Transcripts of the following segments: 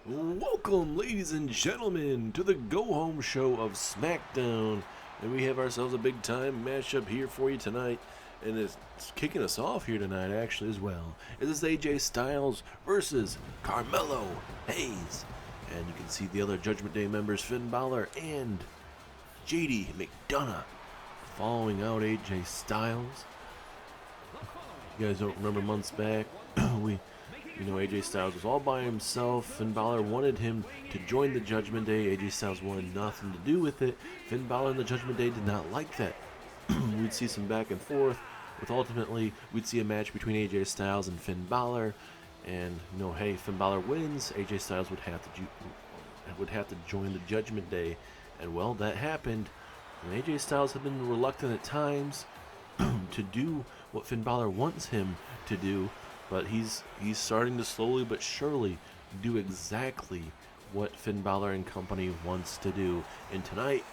Welcome, ladies and gentlemen, to the Go Home Show of Smackdown. And we have ourselves a big time matchup here for you tonight. And it's kicking us off here tonight, actually, as well. It is AJ Styles versus Carmelo Hayes. And you can see the other Judgment Day members, Finn Balor and JD McDonough, following out AJ Styles. You guys don't remember months back, AJ Styles was all by himself. Finn Balor wanted him to join the Judgment Day. AJ Styles wanted nothing to do with it. Finn Balor and the Judgment Day did not like that. We'd see some back and forth, with ultimately we'd see a match between AJ Styles and Finn Balor. And hey, Finn Balor wins. AJ Styles would have to join the Judgment Day, and well, that happened. And AJ Styles had been reluctant at times to do what Finn Balor wants him to do. But he's starting to slowly but surely do exactly what Finn Balor and company wants to do. And tonight,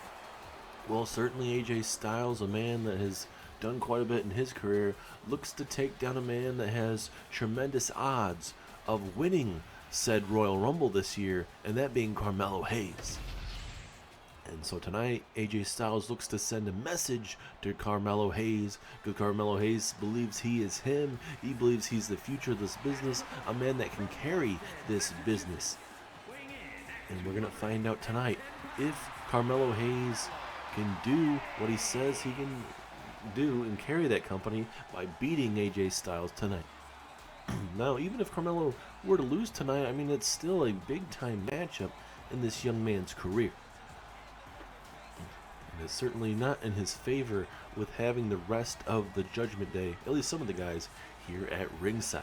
well, certainly AJ Styles, a man that has done quite a bit in his career, looks to take down a man that has tremendous odds of winning said Royal Rumble this year, and that being Carmelo Hayes. And so tonight, AJ Styles looks to send a message to Carmelo Hayes, because Carmelo Hayes believes he is him. He believes he's the future of this business, a man that can carry this business. And we're going to find out tonight if Carmelo Hayes can do what he says he can do and carry that company by beating AJ Styles tonight. Now, even if Carmelo were to lose tonight, it's still a big-time matchup in this young man's career. Is certainly not in his favor with having the rest of the Judgment Day, at least some of the guys, here at ringside.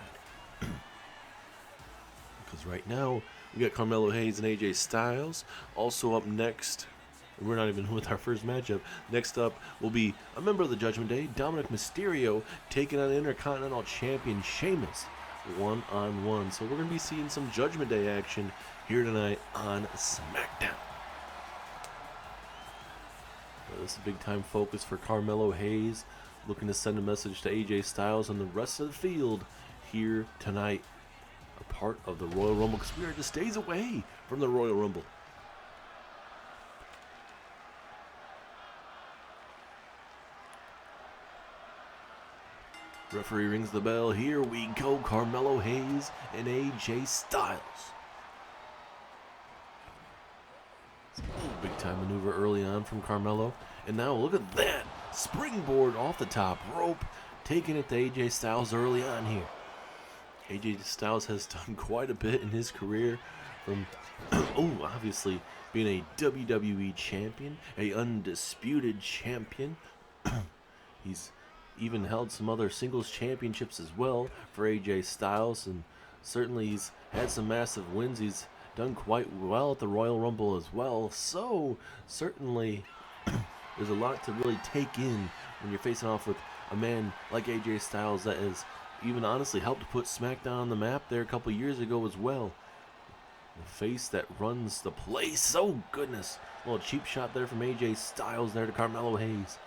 Because right now, we got Carmelo Hayes and AJ Styles. Also up next, we're not even with our first matchup. Next up will be a member of the Judgment Day, Dominic Mysterio, taking on Intercontinental Champion Sheamus, one-on-one. So we're going to be seeing some Judgment Day action here tonight on SmackDown. This is a big-time focus for Carmelo Hayes, looking to send a message to AJ Styles and the rest of the field here tonight, a part of the Royal Rumble, because we are just days away from the Royal Rumble. Referee rings the bell. Here we go, Carmelo Hayes and AJ Styles. Big time maneuver early on from Carmelo. And now look at that. Springboard off the top rope. Taking it to AJ Styles early on here. AJ Styles has done quite a bit in his career. From, obviously being a WWE champion. A undisputed champion. He's even held some other singles championships as well for AJ Styles. And certainly he's had some massive wins. He's done quite well at the Royal Rumble as well, so certainly there's a lot to really take in when you're facing off with a man like AJ Styles that has even honestly helped put SmackDown on the map there a couple years ago as well. The face that runs the place. Oh goodness, a little cheap shot there from AJ Styles there to Carmelo Hayes.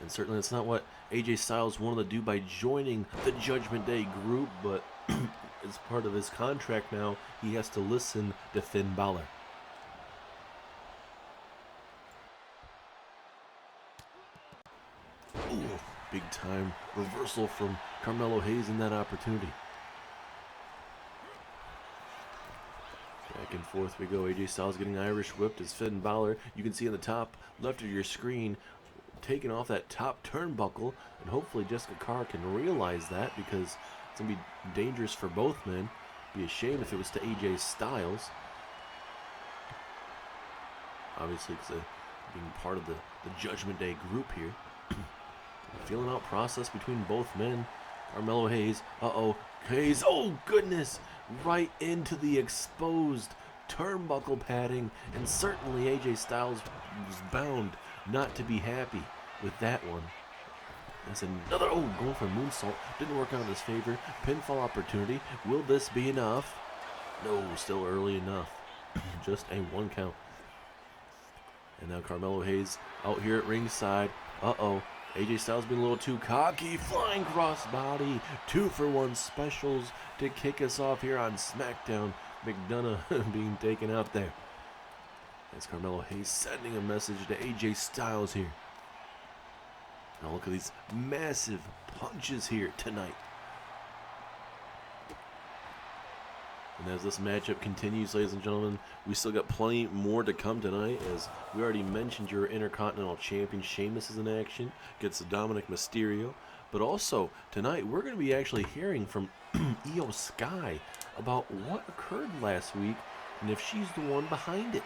And certainly it's not what AJ Styles wanted to do by joining the Judgment Day group, but as part of his contract now, he has to listen to Finn Balor. Ooh, big time reversal from Carmelo Hayes in that opportunity. Back and forth we go. AJ Styles getting Irish whipped as Finn Balor, you can see in the top left of your screen, taking off that top turnbuckle, and hopefully Jessica Carr can realize that, because it's going to be dangerous for both men. Be a shame if it was to AJ Styles. Obviously, because being part of the Judgment Day group here. Feeling out process between both men. Carmelo Hayes. Hayes. Oh, goodness. Right into the exposed turnbuckle padding. And certainly AJ Styles was bound not to be happy with that one. There's another, going for a moonsault. Didn't work out in his favor. Pinfall opportunity. Will this be enough? No, still early enough. Just a 1 count. And now Carmelo Hayes out here at ringside. AJ Styles being a little too cocky. Flying crossbody. 2-for-1 specials to kick us off here on SmackDown. McDonough being taken out there. As Carmelo Hayes sending a message to AJ Styles here. Now look at these massive punches here tonight. And as this matchup continues, ladies and gentlemen, we still got plenty more to come tonight. As we already mentioned, your Intercontinental Champion Sheamus is in action against Dominic Mysterio. But also, tonight, we're going to be actually hearing from Io Sky about what occurred last week and if she's the one behind it.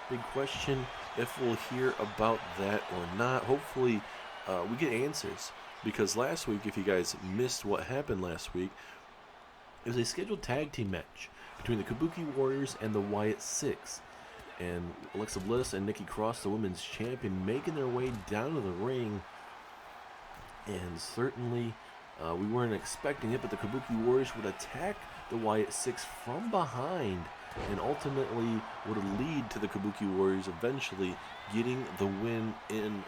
Big question if we'll hear about that or not. Hopefully, we get answers. Because last week, if you guys missed what happened last week, it was a scheduled tag team match between the Kabuki Warriors and the Wyatt Six. And Alexa Bliss and Nikki Cross, the women's champion, making their way down to the ring. And certainly, we weren't expecting it, but the Kabuki Warriors would attack the Wyatt Six from behind and ultimately would lead to the Kabuki Warriors eventually getting the win in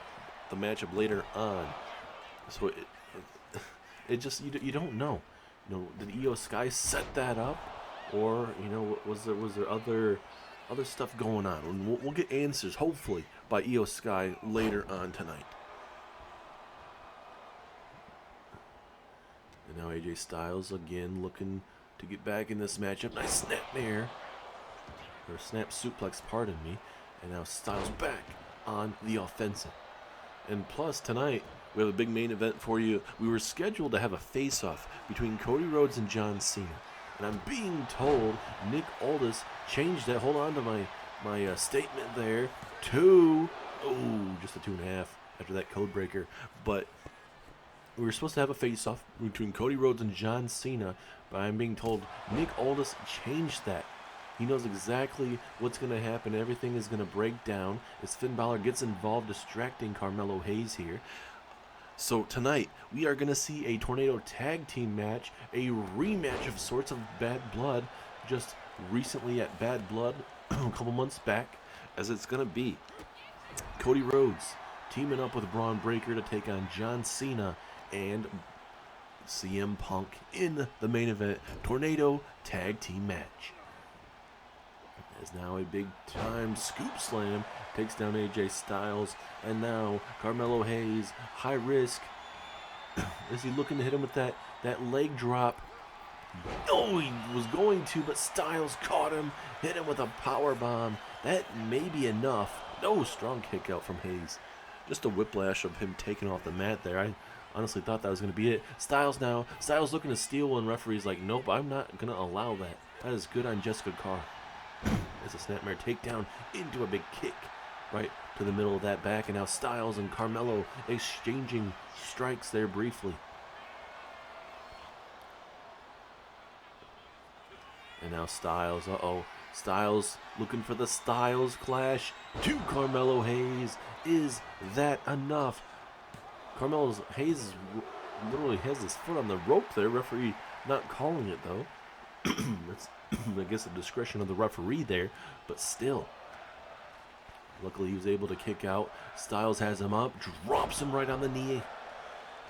the matchup later on. So it just, you don't know. You know, did Io Sky set that up, or was there other stuff going on? And we'll get answers hopefully by Io Sky later on tonight. And now AJ Styles again looking to get back in this matchup. Nice snapmare, or snap suplex, pardon me. And now Styles back on the offensive. And plus tonight, we have a big main event for you. We were scheduled to have a face-off between Cody Rhodes and John Cena. And I'm being told Nick Aldis changed that. Hold on to my statement there. Just a 2.5 after that code breaker. But we were supposed to have a face-off between Cody Rhodes and John Cena. But I'm being told Nick Aldis changed that. He knows exactly what's going to happen. Everything is going to break down as Finn Balor gets involved, distracting Carmelo Hayes here. So tonight, we are going to see a Tornado Tag Team match, a rematch of sorts of Bad Blood, just recently at Bad Blood, a couple months back, as it's going to be Cody Rhodes teaming up with Braun Breaker to take on John Cena and CM Punk in the main event Tornado Tag Team match. As now a big-time scoop slam takes down AJ Styles, and now Carmelo Hayes, high risk. Is he looking to hit him with that leg drop? Oh, he was going to, but Styles caught him, hit him with a power bomb. That may be enough. No, strong kick out from Hayes. Just a whiplash of him taking off the mat there. I honestly thought that was going to be it. Styles looking to steal, and referee's like, nope, I'm not going to allow that. That is good on Jessica Carr. As a snapmare takedown into a big kick right to the middle of that back, and now Styles and Carmelo exchanging strikes there briefly. And now Styles, Styles looking for the Styles Clash to Carmelo Hayes. Is that enough? Carmelo Hayes literally has his foot on the rope there. Referee not calling it though. That's, I guess, the discretion of the referee there, but still. Luckily, he was able to kick out. Styles has him up, drops him right on the knee.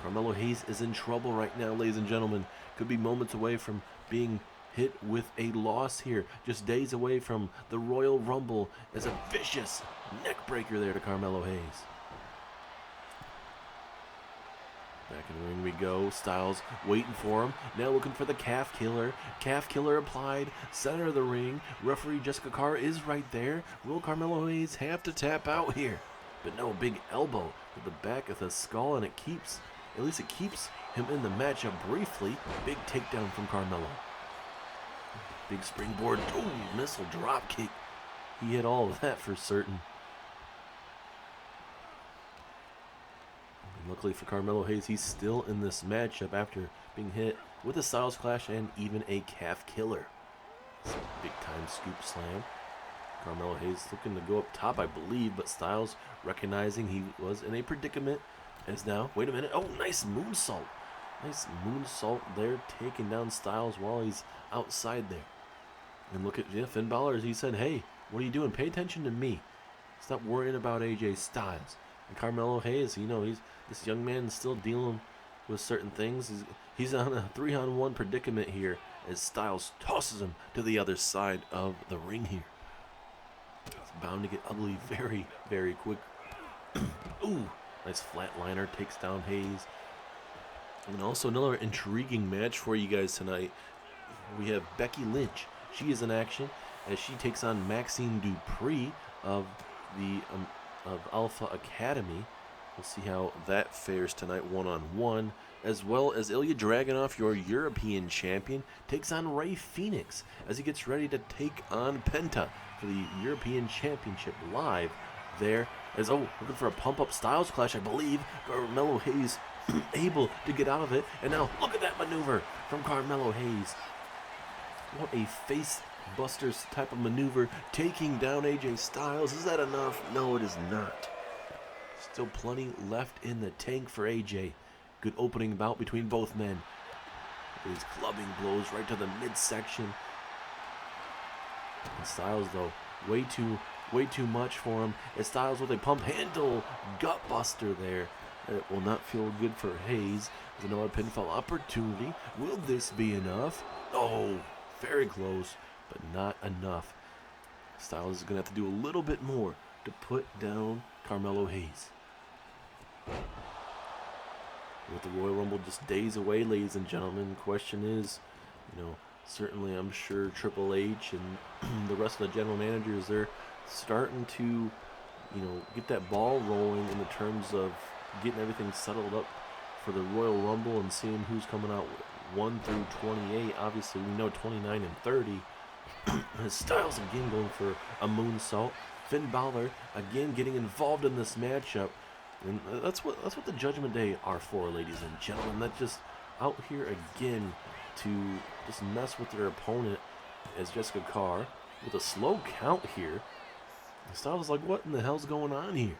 Carmelo Hayes is in trouble right now, ladies and gentlemen. Could be moments away from being hit with a loss here. Just days away from the Royal Rumble as a vicious neck breaker there to Carmelo Hayes. Back in the ring we go. Styles waiting for him. Now looking for the calf killer. Calf killer applied. Center of the ring. Referee Jessica Carr is right there. Will Carmelo Hayes have to tap out here? But no, big elbow to the back of the skull, and it keeps him in the matchup briefly. Big takedown from Carmelo. Big springboard. Oh, missile drop kick. He hit all of that for certain. Luckily for Carmelo Hayes, he's still in this matchup after being hit with a Styles Clash and even a calf killer. Big time scoop slam. Carmelo Hayes looking to go up top, I believe, but Styles recognizing he was in a predicament as now, wait a minute, oh, nice moonsault. Nice moonsault there, taking down Styles while he's outside there. And look at Finn Balor, as he said, hey, what are you doing? Pay attention to me. Stop worrying about AJ Styles. And Carmelo Hayes, this young man is still dealing with certain things. He's on a 3-on-1 predicament here as Styles tosses him to the other side of the ring here. It's bound to get ugly very, very quick. Ooh, nice flatliner, takes down Hayes. And also another intriguing match for you guys tonight. We have Becky Lynch. She is in action as she takes on Maxine Dupree of the of Alpha Academy. We'll see how that fares tonight one-on-one, as well as Ilya Dragunov, your European champion, takes on Rey Fenix as he gets ready to take on Penta for the European Championship live there. As, looking for a pump-up Styles Clash, I believe. Carmelo Hayes able to get out of it, and now look at that maneuver from Carmelo Hayes. What a face busters type of maneuver, taking down AJ Styles. Is that enough? No, it is not. Still plenty left in the tank for AJ. Good opening bout between both men. These clubbing blows right to the midsection. And Styles, though, way too much for him. And Styles with a pump handle gut buster there. It will not feel good for Hayes. There's another pinfall opportunity. Will this be enough? Oh, very close, but not enough. Styles is going to have to do a little bit more to put down Carmelo Hayes. With the Royal Rumble just days away, ladies and gentlemen, the question is, certainly I'm sure Triple H and the rest of the general managers, they're starting to, get that ball rolling in the terms of getting everything settled up for the Royal Rumble and seeing who's coming out 1 through 28. Obviously, we know 29 and 30. Styles again going for a moonsault. Finn Balor again getting involved in this matchup. And that's what the Judgment Day are for, ladies and gentlemen. That's just out here again to just mess with their opponent as Jessica Carr with a slow count here. Styles was like, what in the hell's going on here?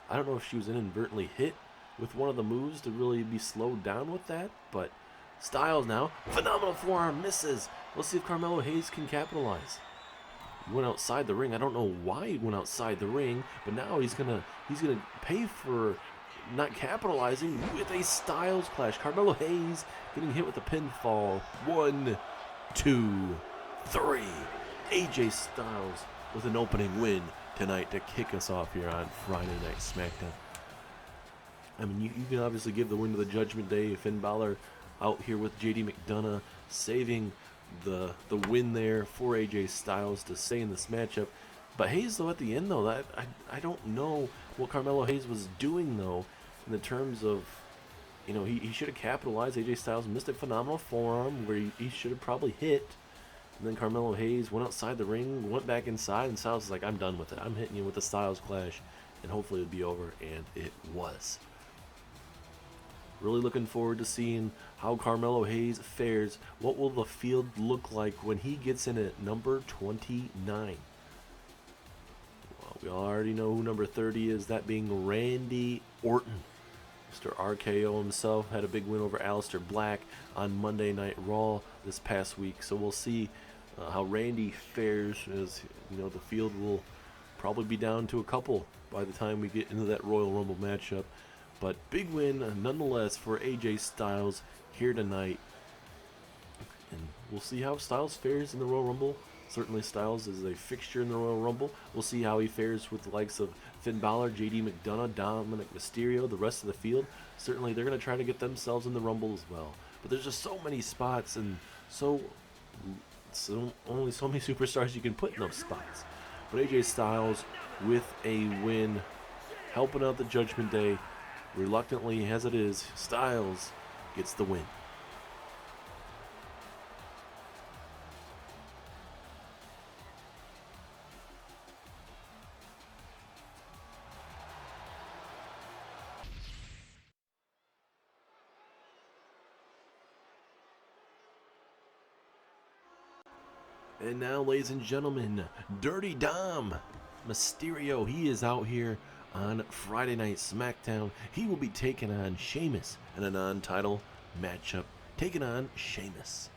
I don't know if she was inadvertently hit with one of the moves to really be slowed down with that, but Styles now, phenomenal forearm, misses. Let's see if Carmelo Hayes can capitalize. He went outside the ring. I don't know why he went outside the ring, but now he's gonna pay for not capitalizing with a Styles Clash. Carmelo Hayes getting hit with a pinfall. 1, 2, 3. AJ Styles with an opening win tonight to kick us off here on Friday Night SmackDown. I mean, you can obviously give the win to the Judgment Day. Finn Balor out here with JD McDonough saving the win there for AJ Styles to stay in this matchup. But Hayes, though, at the end, though, I don't know what Carmelo Hayes was doing, though, in the terms of, he should have capitalized. AJ Styles missed a phenomenal forearm where he should have probably hit. And then Carmelo Hayes went outside the ring, went back inside, and Styles was like, I'm done with it. I'm hitting you with the Styles Clash, and hopefully it would be over, and it was. Really looking forward to seeing how Carmelo Hayes fares. What will the field look like when he gets in at number 29? Well, we already know who number 30 is, that being Randy Orton. Mr. RKO himself had a big win over Aleister Black on Monday Night Raw this past week. So we'll see how Randy fares, as the field will probably be down to a couple by the time we get into that Royal Rumble matchup. But big win nonetheless for AJ Styles here tonight. And we'll see how Styles fares in the Royal Rumble. Certainly Styles is a fixture in the Royal Rumble. We'll see how he fares with the likes of Finn Balor, JD McDonough, Dominic Mysterio, the rest of the field. Certainly they're going to try to get themselves in the Rumble as well. But there's just so many spots and only so many superstars you can put in those spots. But AJ Styles with a win, helping out the Judgment Day. Reluctantly as it is, Styles gets the win. And now, ladies and gentlemen, Dirty Dom Mysterio, he is out here on Friday Night SmackDown. He will be taking on Sheamus in a non-title matchup, taking on Sheamus.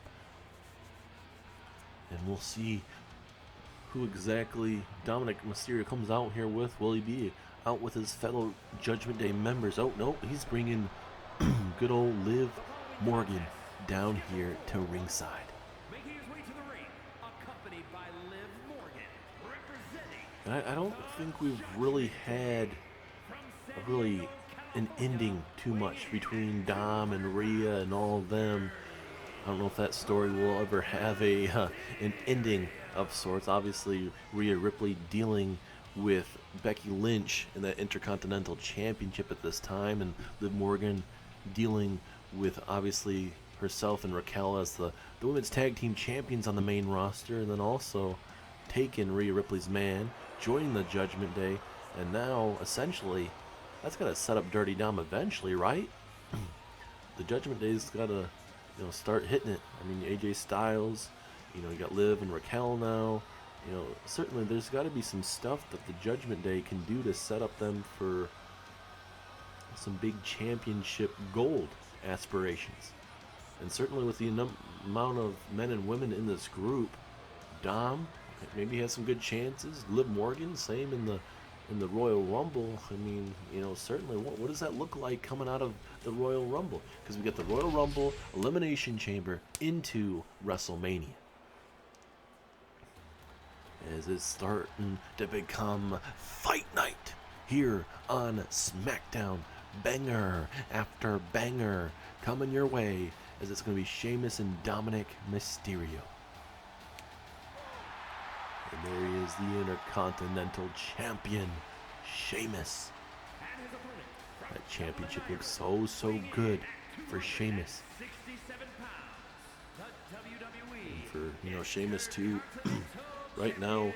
And we'll see who exactly Dominic Mysterio comes out here with. Will he be out with his fellow Judgment Day members? Oh, no, he's bringing good old Liv Morgan down here to ringside. Making his way to the ring, accompanied by Liv Morgan, representing. And I don't think we've really had an ending too much between Dom and Rhea and all of them. I don't know if that story will ever have an ending of sorts. Obviously, Rhea Ripley dealing with Becky Lynch in that Intercontinental Championship at this time, and Liv Morgan dealing with obviously herself and Raquel as the women's tag team champions on the main roster, and then also taking Rhea Ripley's man, joining the Judgment Day, and now essentially that's got to set up Dirty Dom eventually, right? The Judgment Day's got to start hitting it. I mean, AJ Styles, you got Liv and Raquel now. Certainly there's got to be some stuff that the Judgment Day can do to set up them for some big championship gold aspirations. And certainly with the amount of men and women in this group, Dom maybe has some good chances. Liv Morgan, same in the Royal Rumble. I mean, certainly what does that look like coming out of the Royal Rumble? Because we get the Royal Rumble Elimination Chamber into WrestleMania. As it's starting to become Fight Night here on Smackdown. Banger after banger coming your way, as it's going to be Sheamus and Dominic Mysterio. And there he is, the Intercontinental Champion, Sheamus. That championship looks so good for Sheamus. And for Sheamus too. Right now,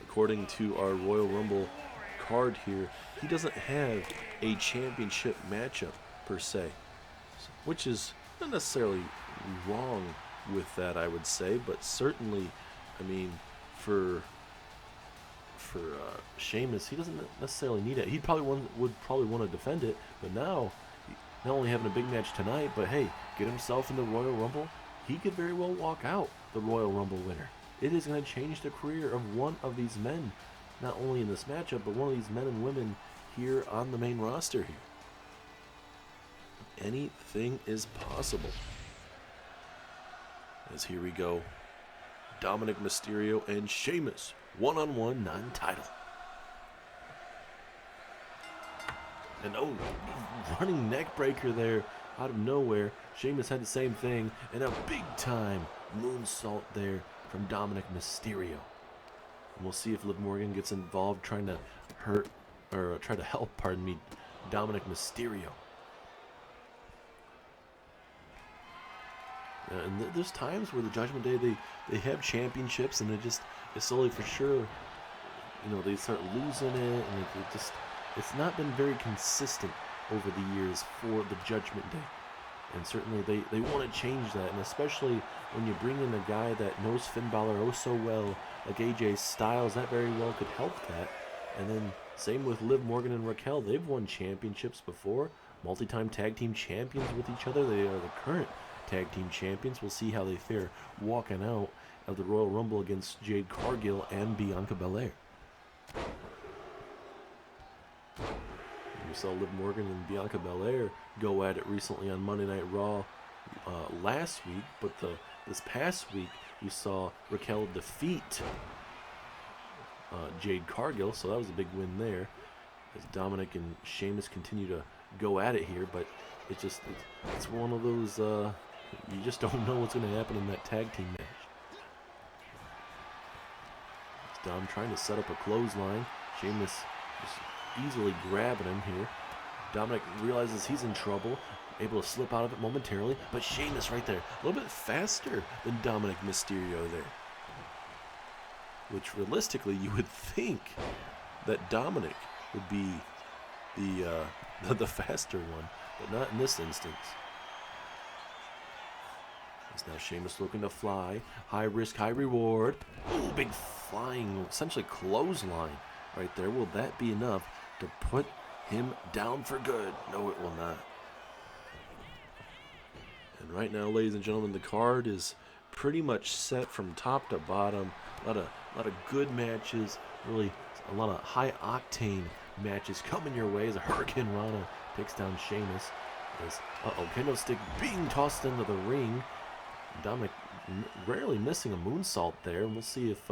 according to our Royal Rumble card here, he doesn't have a championship matchup per se, which is not necessarily wrong with that, I would say, but certainly, I mean, for Sheamus, he doesn't necessarily need it. He would probably want to defend it, but now, not only having a big match tonight, but hey, get himself in the Royal Rumble, he could very well walk out the Royal Rumble winner. It is going to change the career of one of these men, not only in this matchup, but one of these men and women here on the main roster here. Anything is possible. As here we go, Dominic Mysterio and Sheamus, one-on-one non-title. And running neck breaker there out of nowhere. Sheamus had the same thing, and a big-time moonsault there from Dominic Mysterio. And we'll see if Liv Morgan gets involved trying to help, Dominic Mysterio. And there's times where the Judgment Day, they have championships, and it's slowly for sure, they start losing it, and it's not been very consistent over the years for the Judgment Day. And certainly they want to change that, and especially when you bring in a guy that knows Finn Balor oh so well, like AJ Styles, that very well could help that. And then same with Liv Morgan and Raquel. They've won championships before, multi-time tag team champions with each other. They are the current tag team champions. We'll see how they fare walking out of the Royal Rumble against Jade Cargill and Bianca Belair. We saw Liv Morgan and Bianca Belair go at it recently on Monday Night Raw last week, but this past week we saw Raquel defeat Jade Cargill, so that was a big win there. As Dominic and Sheamus continue to go at it here, but it's one of those you just don't know what's going to happen in that tag team match. It's Dom trying to set up a clothesline. Sheamus just easily grabbing him here. Dominic realizes he's in trouble, able to slip out of it momentarily, but Sheamus right there, a little bit faster than Dominic Mysterio there. Which realistically, you would think that Dominic would be the faster one, but not in this instance. It's now Sheamus looking to fly, high risk, high reward. Ooh, big flying, essentially clothesline right there. Will that be enough to put him down for good? No, it will not. And right now, ladies and gentlemen, the card is pretty much set from top to bottom. A lot of good matches, really a lot of high octane matches coming your way as a Hurricane Rana takes down Sheamus. As, kendo stick being tossed into the ring. Dominic rarely missing a moonsault there. And we'll see if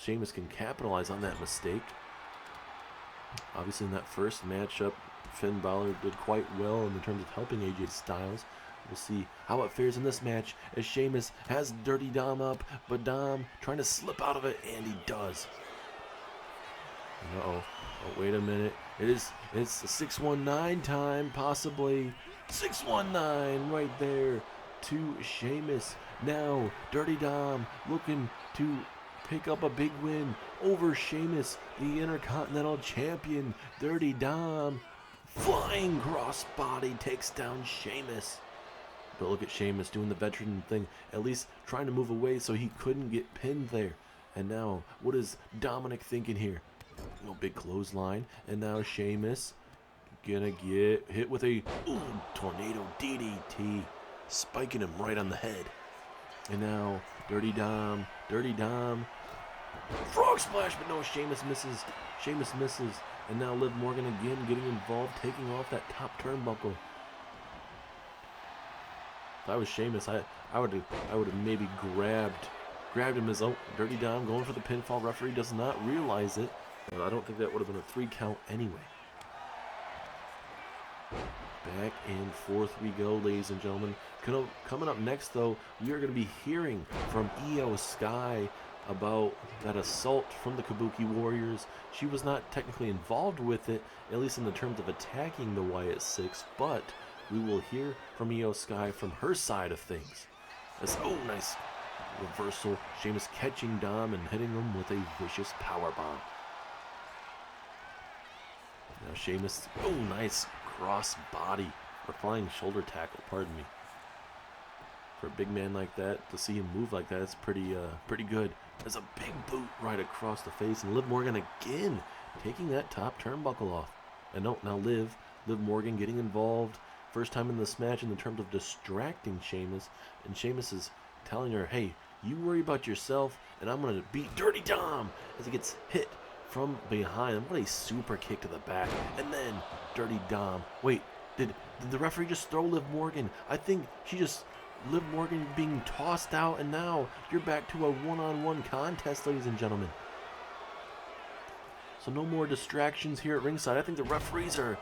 Sheamus can capitalize on that mistake. Obviously, in that first matchup, Finn Balor did quite well in terms of helping AJ Styles. We'll see how it fares in this match as Sheamus has Dirty Dom up, but Dom trying to slip out of it, and he does. Oh, wait a minute. It's the 619 time, possibly. 619 right there to Sheamus. Now, Dirty Dom looking to pick up a big win over Sheamus, the Intercontinental Champion. Dirty Dom, flying crossbody, takes down Sheamus. But look at Sheamus doing the veteran thing, at least trying to move away so he couldn't get pinned there. And now, what is Dominic thinking here? No big clothesline, and now Sheamus gonna get hit with a tornado DDT, spiking him right on the head. And now Dirty Dom, frog splash, but no, Sheamus misses. And now Liv Morgan again getting involved, taking off that top turnbuckle. If I was Sheamus, I would have maybe grabbed him as Dirty Dom going for the pinfall. Referee does not realize it. But I don't think that would have been a 3 count anyway. Back and forth we go, ladies and gentlemen. Coming up next, though, we are going to be hearing from Io Sky about that assault from the Kabuki Warriors. She was not technically involved with it, at least in the terms of attacking the Wyatt Six, but we will hear from Io Sky from her side of things. As, nice reversal. Sheamus catching Dom and hitting him with a vicious powerbomb. Now Sheamus, nice cross body, or flying shoulder tackle, pardon me. For a big man like that, to see him move like that, it's pretty good. There's a big boot right across the face, and Liv Morgan again taking that top turnbuckle off. And now Liv Morgan getting involved. First time in this match in the terms of distracting Sheamus, and Sheamus is telling her, hey, you worry about yourself, and I'm going to beat Dirty Dom as he gets hit from behind. What a super kick to the back. And then Dirty Dom. Wait, did the referee just throw Liv Morgan? I think Liv Morgan being tossed out, and now you're back to a one-on-one contest, ladies and gentlemen. So no more distractions here at ringside. I think the referees are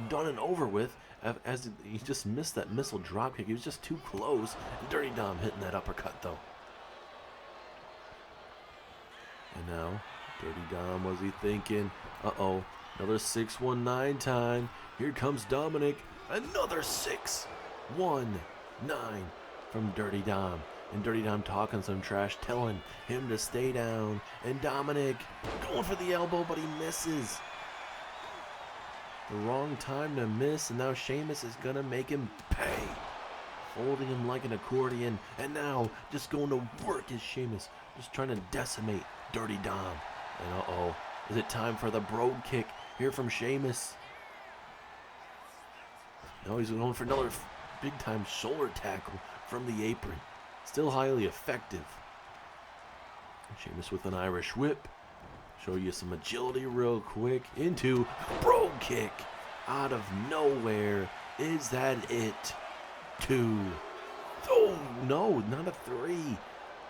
done and over with, as he just missed that missile dropkick. He was just too close. And Dirty Dom hitting that uppercut, though. And now Dirty Dom, was he thinking? Another 619 time. Here comes Dominic. Another 619 from Dirty Dom. And Dirty Dom talking some trash, telling him to stay down. And Dominic going for the elbow, but he misses. The wrong time to miss, and now Sheamus is going to make him pay. Folding him like an accordion. And now just going to work is Sheamus, just trying to decimate Dirty Dom. And is it time for the brogue kick here from Sheamus? No, he's going for another big-time shoulder tackle from the apron. Still highly effective. Sheamus with an Irish whip. Show you some agility real quick. Into brogue kick out of nowhere. Is that it? 2. Oh, no, not a 3.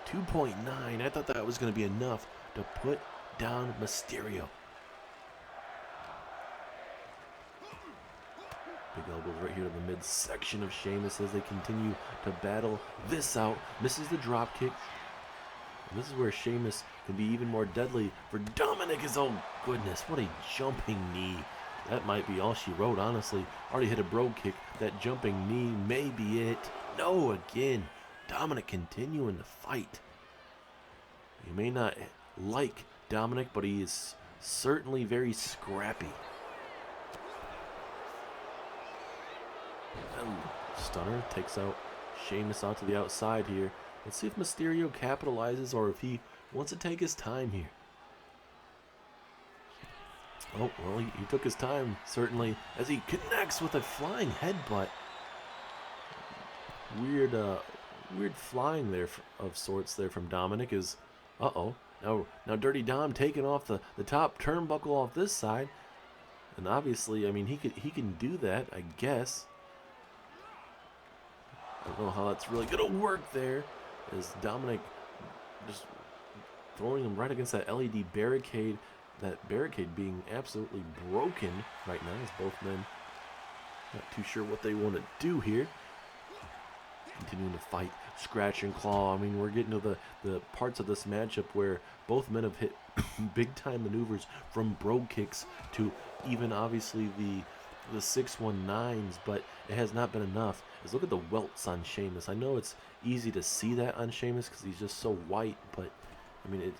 2.9. I thought that was going to be enough to put down Mysterio. Big elbows right here to the midsection of Sheamus as they continue to battle this out. Misses the drop kick. And this is where Sheamus can be even more deadly for Dominic. Oh goodness, what a jumping knee. That might be all she wrote, honestly. Already hit a brogue kick. That jumping knee may be it. No, again. Dominic continuing to fight. You may not like Dominic, but he is certainly very scrappy. Stunner takes out Sheamus out to the outside here. Let's see if Mysterio capitalizes or if he wants to take his time here. Oh, well, he took his time, certainly, as he connects with a flying headbutt. Weird flying there of sorts there from Dominic is, Now Dirty Dom taking off the top turnbuckle off this side. And obviously, I mean, he can do that, I guess. I don't know how that's really going to work there. As Dominic just throwing him right against that LED barricade. That barricade being absolutely broken right now as both men not too sure what they want to do here. Continuing to fight, scratch and claw. I mean, we're getting to the parts of this matchup where both men have hit big time maneuvers from brogue kicks to even obviously the 619s, but it has not been enough. Let's look at the welts on Sheamus. I know it's easy to see that on Sheamus because he's just so white, but I mean, it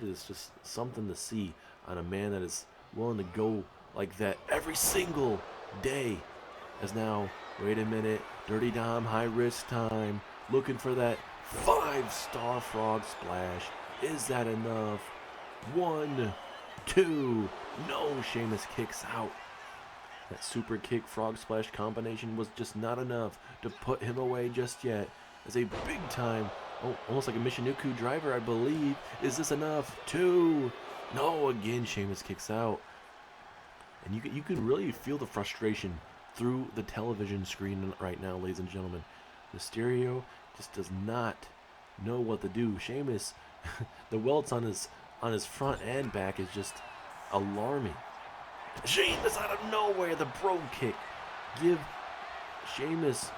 is just something to see on a man that is willing to go like that every single day. As now, wait a minute, Dirty Dom, high risk time, looking for that 5-star frog splash. Is that enough? 1, 2, no, Sheamus kicks out. That super kick frog splash combination was just not enough to put him away just yet. As a big time, almost like a Michinoku driver, I believe. Is this enough? 2, no, again, Sheamus kicks out. And you can really feel the frustration through the television screen right now, ladies and gentlemen. Mysterio just does not know what to do. Sheamus, the welts on his front and back is just alarming. Sheamus out of nowhere, the brogue kick. Give Sheamus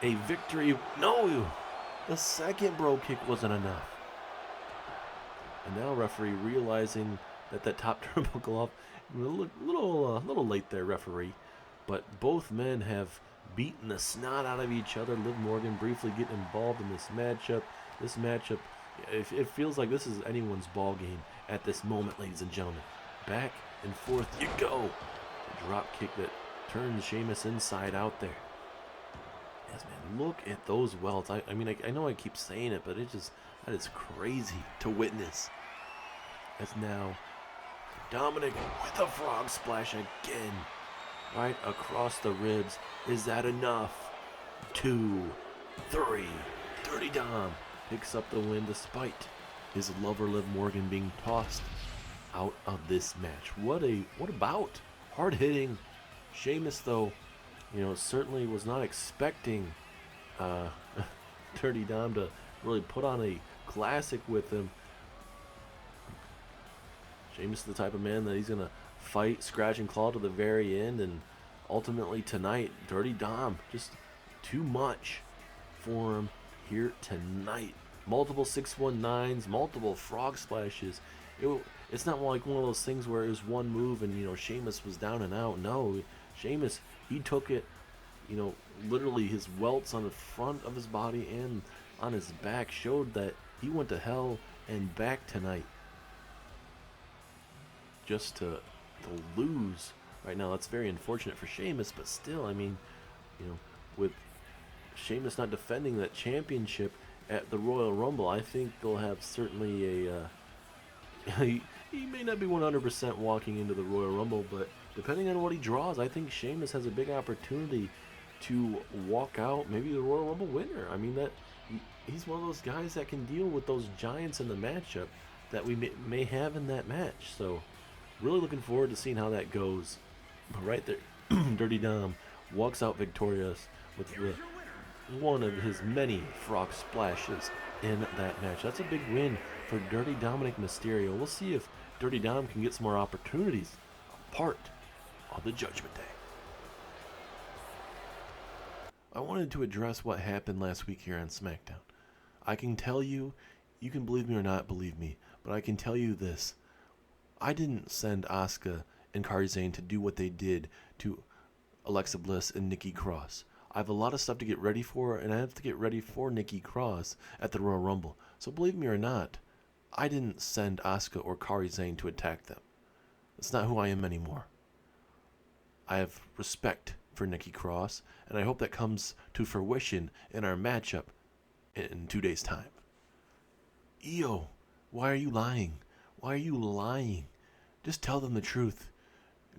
a victory. No, the second brogue kick wasn't enough. And now referee realizing that top turnbuckle off, a little late there, referee. But both men have beaten the snot out of each other. Liv Morgan briefly getting involved in this matchup. This matchup, it feels like this is anyone's ball game at this moment, ladies and gentlemen. Back and forth you go. A drop kick that turns Sheamus inside out there. Yes, man, look at those welts. I mean, I know I keep saying it, but that is crazy to witness. As now Dominic with a frog splash again. Right across the ribs. Is that enough? 2, 3. Dirty Dom picks up the win despite his lover Liv Morgan being tossed out of this match. What a bout. Hard hitting. Sheamus, though, certainly was not expecting Dirty Dom to really put on a classic with him. Sheamus is the type of man that he's going to fight, scratch and claw to the very end, and ultimately tonight, Dirty Dom, just too much for him here tonight. Multiple 619s, multiple frog splashes. It's not like one of those things where it was one move and, Sheamus was down and out. No, Sheamus, he took it, literally his welts on the front of his body and on his back showed that he went to hell and back tonight. Just to lose right now, that's very unfortunate for Sheamus, but still, I mean, with Sheamus not defending that championship at the Royal Rumble, I think they'll have certainly he may not be 100% walking into the Royal Rumble, but depending on what he draws, I think Sheamus has a big opportunity to walk out maybe the Royal Rumble winner. I mean, that he's one of those guys that can deal with those giants in the matchup that we may have in that match. So really looking forward to seeing how that goes. But right there, Dirty Dom walks out victorious with one of his many frog splashes in that match. That's a big win for Dirty Dominic Mysterio. We'll see if Dirty Dom can get some more opportunities apart on the Judgment Day. I wanted to address what happened last week here on SmackDown. I can tell you, you can believe me or not believe me, but I can tell you this. I didn't send Asuka and Kairi Sane to do what they did to Alexa Bliss and Nikki Cross. I have a lot of stuff to get ready for, and I have to get ready for Nikki Cross at the Royal Rumble. So believe me or not, I didn't send Asuka or Kairi Sane to attack them. That's not who I am anymore. I have respect for Nikki Cross, and I hope that comes to fruition in our matchup in 2 days' time. Io, why are you lying? Why are you lying? Just tell them the truth.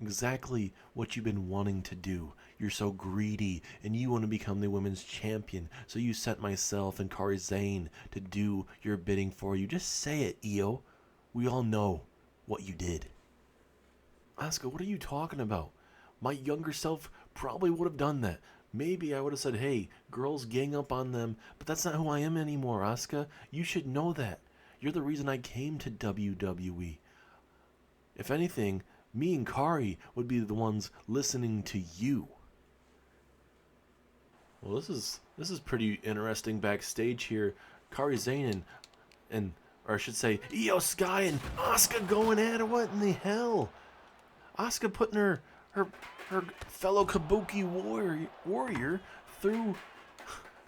Exactly what you've been wanting to do. You're so greedy, and you want to become the women's champion, so you sent myself and Kairi Sane to do your bidding for you. Just say it, Io. We all know what you did. Asuka, what are you talking about? My younger self probably would have done that. maybe I would have said, hey, girls gang up on them, but that's not who I am anymore, Asuka. You should know that. You're the reason I came to WWE. If anything, me and Kari would be the ones listening to you. Well, this is pretty interesting backstage here. Kari Zane or I should say, Io Sky and Asuka going at it. What in the hell? Asuka putting her fellow Kabuki warrior through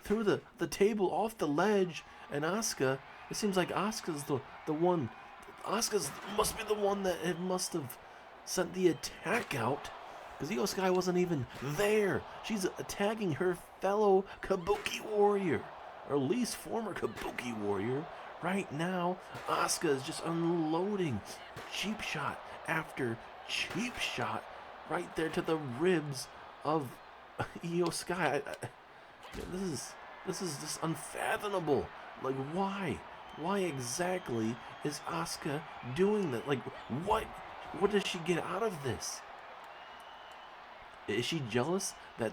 the table off the ledge, and Asuka. It seems like Asuka's the one. Asuka's must be the one that it must have sent the attack out, because Io Sky wasn't even there. She's attacking her fellow Kabuki warrior, or at least former Kabuki warrior. Right now, Asuka is just unloading cheap shot after cheap shot right there to the ribs of Io Sky. This is just unfathomable. Like, why? Why exactly is Asuka doing that? Like, what does she get out of this? Is she jealous that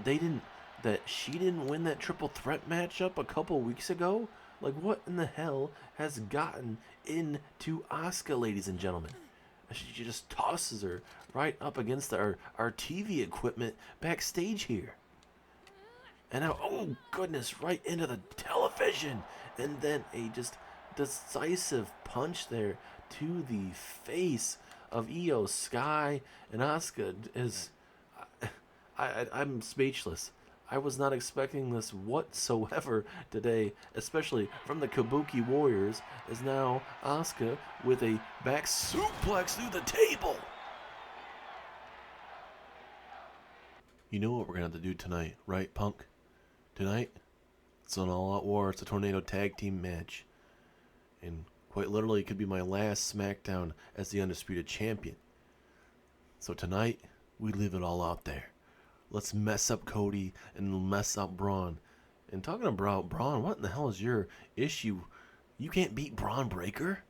she didn't win that triple threat matchup a couple weeks ago? Like, what in the hell has gotten into Asuka, ladies and gentlemen? She just tosses her right up against our TV equipment backstage here. And now, oh goodness, right into the television. And then a just decisive punch there to the face of Io Sky. And Asuka is... I'm speechless. I was not expecting this whatsoever today, especially from the Kabuki Warriors, as now Asuka with a back suplex through the table. You know what we're going to have to do tonight, right, Punk? Tonight, it's an all-out war. It's a tornado tag team match. And quite literally, it could be my last SmackDown as the Undisputed Champion. So tonight, we leave it all out there. Let's mess up Cody and mess up Braun. And talking about Braun, what in the hell is your issue? You can't beat Braun Breaker?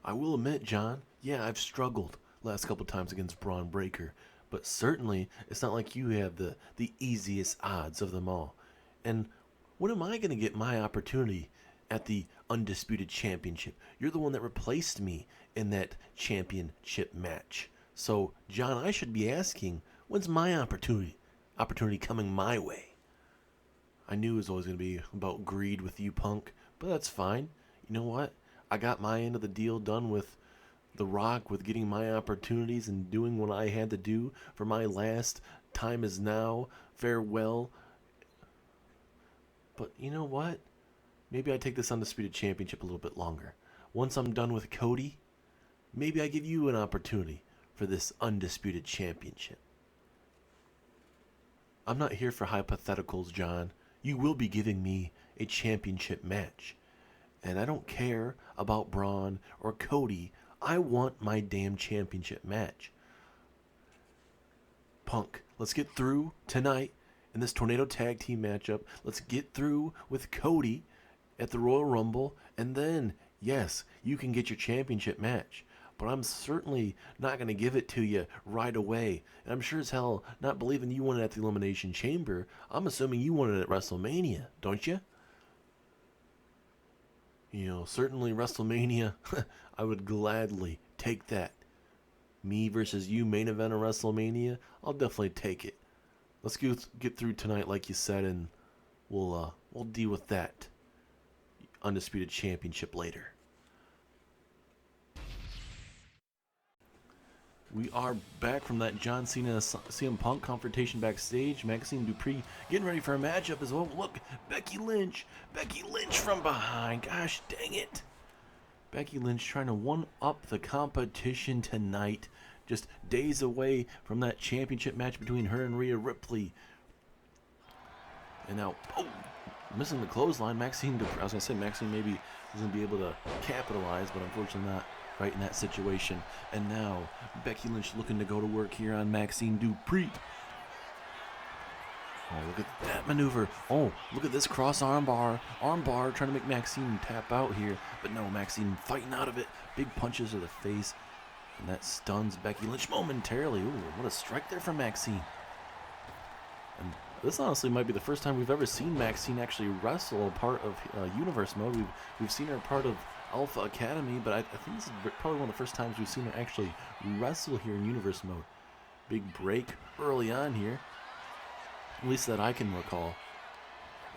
I will admit, John, yeah, I've struggled last couple times against Braun Breaker. But certainly, it's not like you have the easiest odds of them all. And when am I going to get my opportunity at the Undisputed Championship? You're the one that replaced me in that championship match. So, John, I should be asking, when's my opportunity coming my way? I knew it was always going to be about greed with you, Punk, but that's fine. You know what? I got my end of the deal done with The Rock, with getting my opportunities and doing what I had to do for my last time is now. Farewell. But you know what? Maybe I take this Undisputed Championship a little bit longer. Once I'm done with Cody, maybe I give you an opportunity for this Undisputed Championship. I'm not here for hypotheticals, John. You will be giving me a championship match. And I don't care about Braun or Cody. I want my damn championship match. Punk, let's get through tonight in this Tornado Tag Team matchup. Let's get through with Cody at the Royal Rumble. And then, yes, you can get your championship match. But I'm certainly not going to give it to you right away. And I'm sure as hell not believing you won it at the Elimination Chamber. I'm assuming you won it at WrestleMania, don't you? You know, certainly WrestleMania, I would gladly take that. Me versus you main event of WrestleMania, I'll definitely take it. Let's get through tonight like you said, and we'll deal with that Undisputed Championship later. We are back from that John Cena CM Punk confrontation backstage. Maxine Dupree getting ready for a matchup as well. Look, Becky Lynch from behind. Gosh dang it. Becky Lynch trying to one-up the competition tonight. Just days away from that championship match between her and Rhea Ripley. And now, missing the clothesline. Maxine Dupree. I was going to say Maxine maybe was going to be able to capitalize, but unfortunately not. Right in that situation. And now Becky Lynch looking to go to work here on Maxine Dupree. Oh, look at that maneuver. Oh, look at this cross armbar. Armbar trying to make Maxine tap out here. But no, Maxine fighting out of it. Big punches to the face. And that stuns Becky Lynch momentarily. Ooh, what a strike there from Maxine. And This honestly might be the first time we've ever seen Maxine actually wrestle a part of Universe mode. We've seen her part of Alpha Academy, but I think this is probably one of the first times we've seen her actually wrestle here in Universe mode. Big break early on here, at least that I can recall.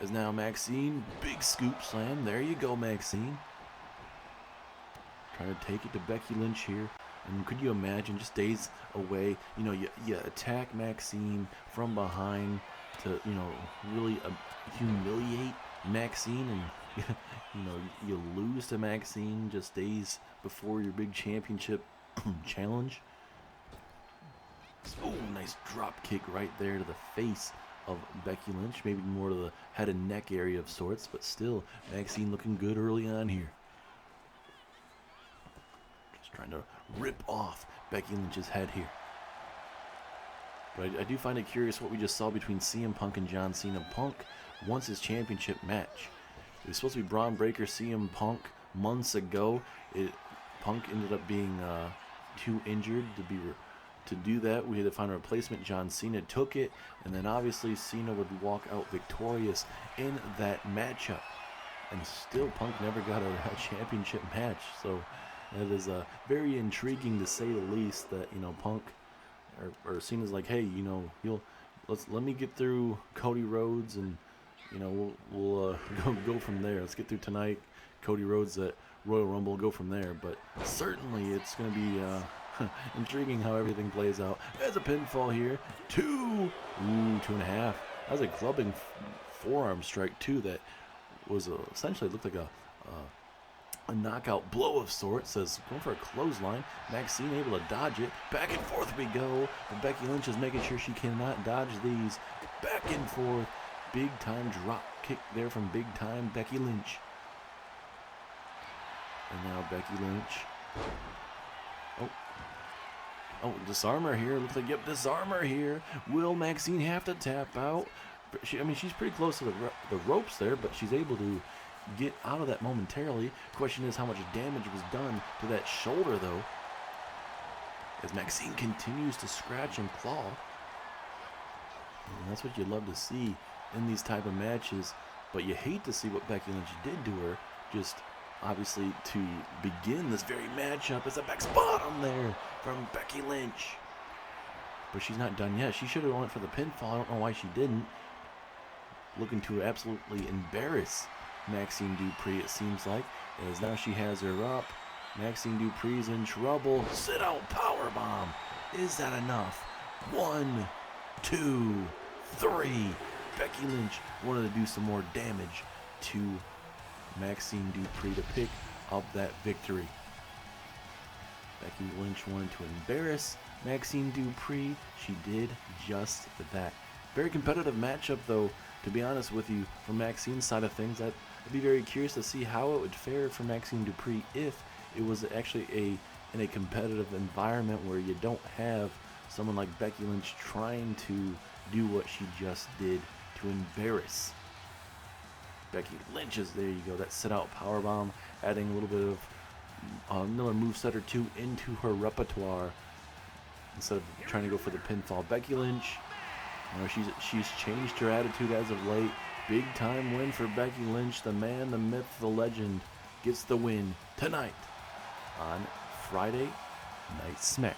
As now Maxine, big scoop slam. There you go, Maxine. Trying to take it to Becky Lynch here. And could you imagine, just days away, you know, you attack Maxine from behind to, you know, really humiliate Maxine, and you know, you lose to Maxine just days before your big championship challenge. Oh, nice drop kick right there to the face of Becky Lynch, maybe more to the head and neck area of sorts, but still Maxine looking good early on here. Just trying to rip off Becky Lynch's head here. But I do find it curious what we just saw between CM Punk and John Cena. Punk wants his championship match. It was supposed to be Braun Breaker, CM Punk months ago. Punk ended up being too injured to do that. We had to find a replacement. John Cena took it, and then obviously Cena would walk out victorious in that matchup. And still Punk never got a championship match. So that is very intriguing to say the least, that, you know, Punk or Cena's like, hey, you know, let me get through Cody Rhodes, and you know, we'll go from there. Let's get through tonight, Cody Rhodes at Royal Rumble, go from there. But certainly it's going to be intriguing how everything plays out. There's a pinfall here. 2.5. That was a clubbing forearm strike too. That was essentially looked like a knockout blow of sorts. Says going for a clothesline. Maxine able to dodge it. Back and forth we go. But Becky Lynch is making sure she cannot dodge these. Back and forth. Big time drop kick there from big time Becky Lynch. And now Becky Lynch. Oh, disarmer here. Looks like, yep, disarmer here. Will Maxine have to tap out? I mean, she's pretty close to the ropes there, but she's able to get out of that momentarily. Question is how much damage was done to that shoulder, though, as Maxine continues to scratch and claw. And that's what you love to see in these type of matches, but you hate to see what Becky Lynch did to her, just obviously to begin this very matchup. It's a back bottom there from Becky Lynch, but she's not done yet. She should have went for the pinfall. I don't know why she didn't. Looking to absolutely embarrass Maxine Dupree, it seems like, as now she has her up. Maxine Dupree's in trouble. Sit out powerbomb. Is that enough? 1, 2, 3. Becky Lynch wanted to do some more damage to Maxine Dupree to pick up that victory. Becky Lynch wanted to embarrass Maxine Dupree. She did just that. Very competitive matchup, though, to be honest with you, from Maxine's side of things. I'd be very curious to see how it would fare for Maxine Dupree if it was actually in a competitive environment where you don't have someone like Becky Lynch trying to do what she just did to embarrass Becky Lynch. There you go, that sit out powerbomb, adding a little bit of another moveset or two into her repertoire instead of trying to go for the pinfall. Becky Lynch, you know, she's changed her attitude as of late. Big time win for Becky Lynch. The man, the myth, the legend gets the win tonight on Friday Night SmackDown.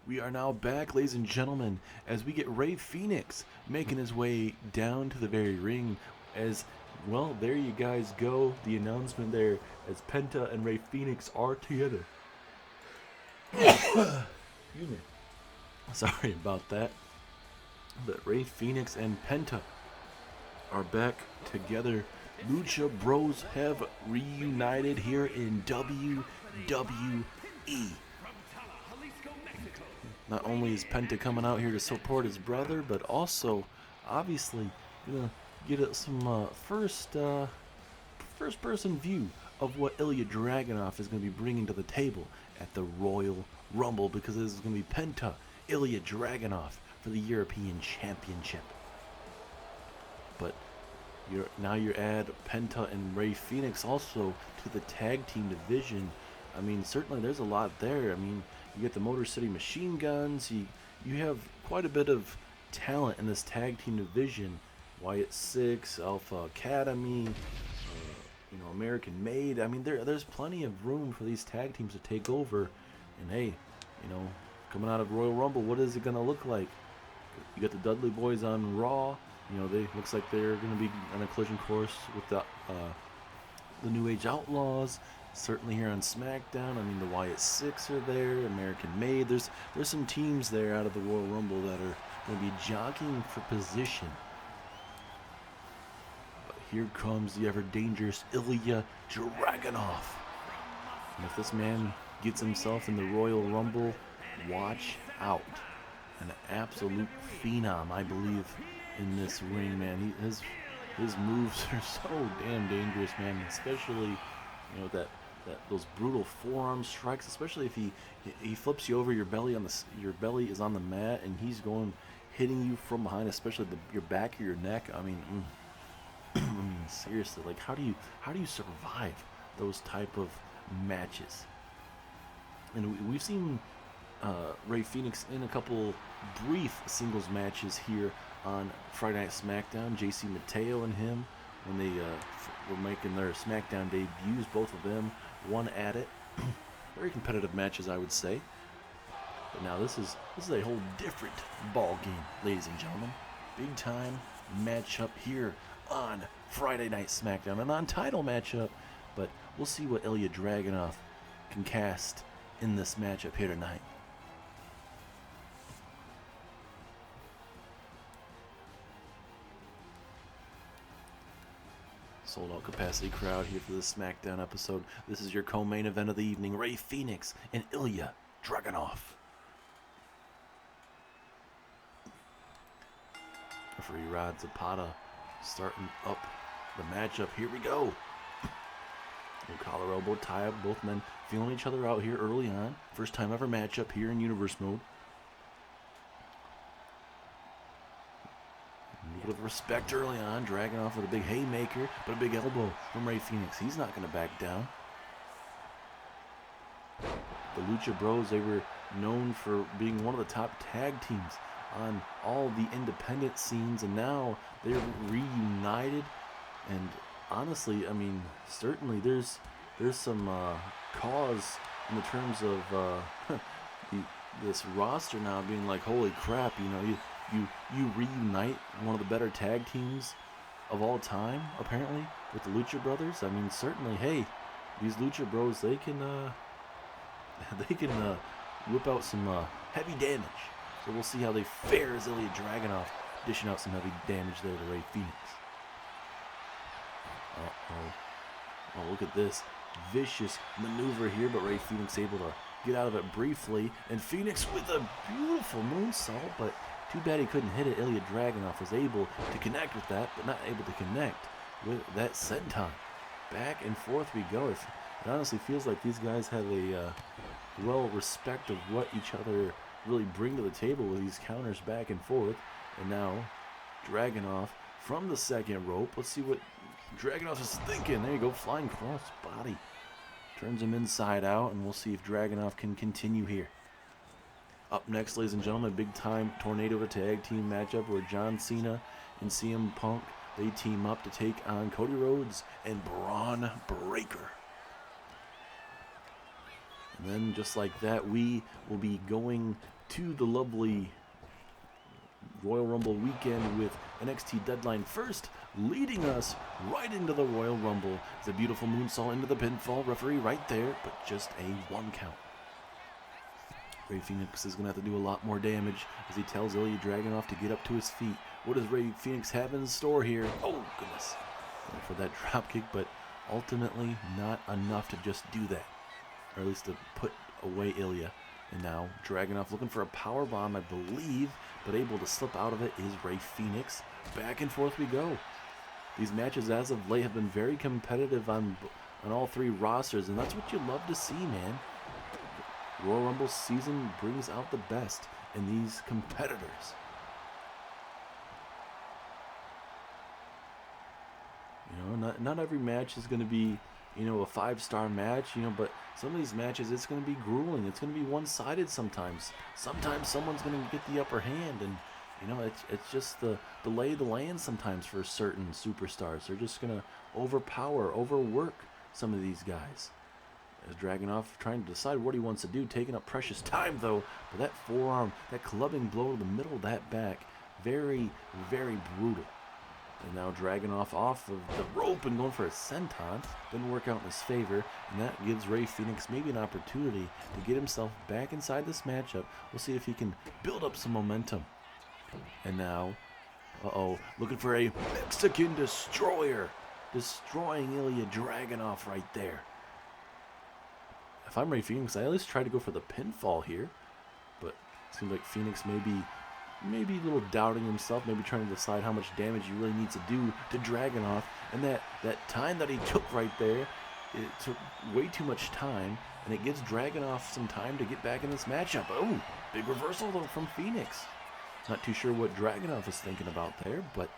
We are now back, ladies and gentlemen, as we get Rey Fenix making his way down to the very ring. As well, there you guys go. The announcement there as Penta and Rey Fenix are together. Excuse me. Sorry about that. But Rey Fenix and Penta are back together. Lucha Bros have reunited here in WWE. Not only is Penta coming out here to support his brother, but also, obviously, gonna get some first-person view of what Ilya Dragunov is going to be bringing to the table at the Royal Rumble, because this is going to be Penta, Ilya Dragunov for the European Championship. But You add Penta and Ray Phoenix also to the tag team division. I mean, certainly there's a lot there. I mean, you get the Motor City Machine Guns. You have quite a bit of talent in this tag team division. Wyatt Six, Alpha Academy, American Made. I mean, there's plenty of room for these tag teams to take over. And hey, coming out of Royal Rumble, what is it gonna look like? You got the Dudley Boys on Raw. They looks like they're gonna be on a collision course with the New Age Outlaws. Certainly here on SmackDown, I mean the Wyatt Six are there, American Made. There's some teams there out of the Royal Rumble that are going to be jockeying for position. But here comes the ever dangerous Ilya Dragunov. And if this man gets himself in the Royal Rumble, watch out. An absolute phenom, I believe, in this ring, man. His moves are so damn dangerous, man. Especially, those brutal forearm strikes. Especially if he flips you over, your belly is on the mat, and he's hitting you from behind, especially your back or your neck. I mean, seriously, like how do you survive those type of matches? And we've seen Ray Phoenix in a couple brief singles matches here on Friday Night SmackDown. JC Mateo and him, when they were making their SmackDown debuts, both of them won at it. Very competitive matches, I would say. But now this is a whole different ball game, ladies and gentlemen. Big time matchup here on Friday Night SmackDown, a non-title matchup. But we'll see what Ilya Dragunov can cast in this matchup here tonight. Sold out capacity crowd here for this SmackDown episode. This is your co-main event of the evening. Ray Phoenix and Ilya Dragunov. Referee Rod Zapata starting up the matchup. Here we go. Collar elbow tie up. Both men feeling each other out here early on. First time ever matchup here in Universe mode. With respect early on, Dragunov with a big haymaker, but a big elbow from Ray Phoenix. He's not going to back down. The Lucha Bros, they were known for being one of the top tag teams on all the independent scenes, and now they're reunited. And honestly, I mean, certainly there's some cause in the terms of this roster now being like, holy crap, you reunite one of the better tag teams of all time, apparently, with the Lucha Brothers. I mean, certainly, hey, these Lucha Bros, they can whip out some heavy damage. So we'll see how they fare as Ilya Dragunov dishing out some heavy damage there to Ray Phoenix. Oh, look at this vicious maneuver here, but Ray Phoenix able to get out of it briefly, and Phoenix with a beautiful moonsault, but too bad he couldn't hit it. Ilya Dragunov was able to connect with that, but not able to connect with that senton. Back and forth we go. It honestly feels like these guys have a respect of what each other really bring to the table with these counters back and forth. And now Dragunov from the second rope. Let's see what Dragunov is thinking. There you go, flying cross body. Turns him inside out, and we'll see if Dragunov can continue here. Up next, ladies and gentlemen, a big-time Tornado of a tag team matchup where John Cena and CM Punk, they team up to take on Cody Rhodes and Braun Breaker. And then, just like that, we will be going to the lovely Royal Rumble weekend with NXT Deadline first, leading us right into the Royal Rumble. It's a beautiful moonsault into the pinfall. Referee right there, but just a 1 count. Ray Phoenix is going to have to do a lot more damage as he tells Ilya Dragunov to get up to his feet. What does Ray Phoenix have in store here? Oh, goodness. Going for that dropkick, but ultimately not enough to just do that. Or at least to put away Ilya. And now Dragunov looking for a powerbomb, I believe, but able to slip out of it is Ray Phoenix. Back and forth we go. These matches as of late have been very competitive on all three rosters, and that's what you love to see, man. Royal Rumble season brings out the best in these competitors. Not every match is going to be, a 5-star match, but some of these matches, it's going to be grueling. It's going to be one-sided sometimes. Sometimes someone's going to get the upper hand, and, it's just the lay of the land sometimes for certain superstars. They're just going to overwork some of these guys. As Dragunov trying to decide what he wants to do, taking up precious time, though, but that forearm, that clubbing blow to the middle of that back, very, very brutal. And now Dragunov off of the rope and going for a senton. Didn't work out in his favor, and that gives Rey Fénix maybe an opportunity to get himself back inside this matchup. We'll see if he can build up some momentum. And now, looking for a Mexican Destroyer. Destroying Ilya Dragunov right there. If I'm Rey Fénix, I at least try to go for the pinfall here. But it seems like Fénix maybe a little doubting himself, maybe trying to decide how much damage he really needs to do to Dragunov. And that time that he took right there, it took way too much time, and it gives Dragunov some time to get back in this matchup. Oh, big reversal though from Fénix. Not too sure what Dragunov is thinking about there, but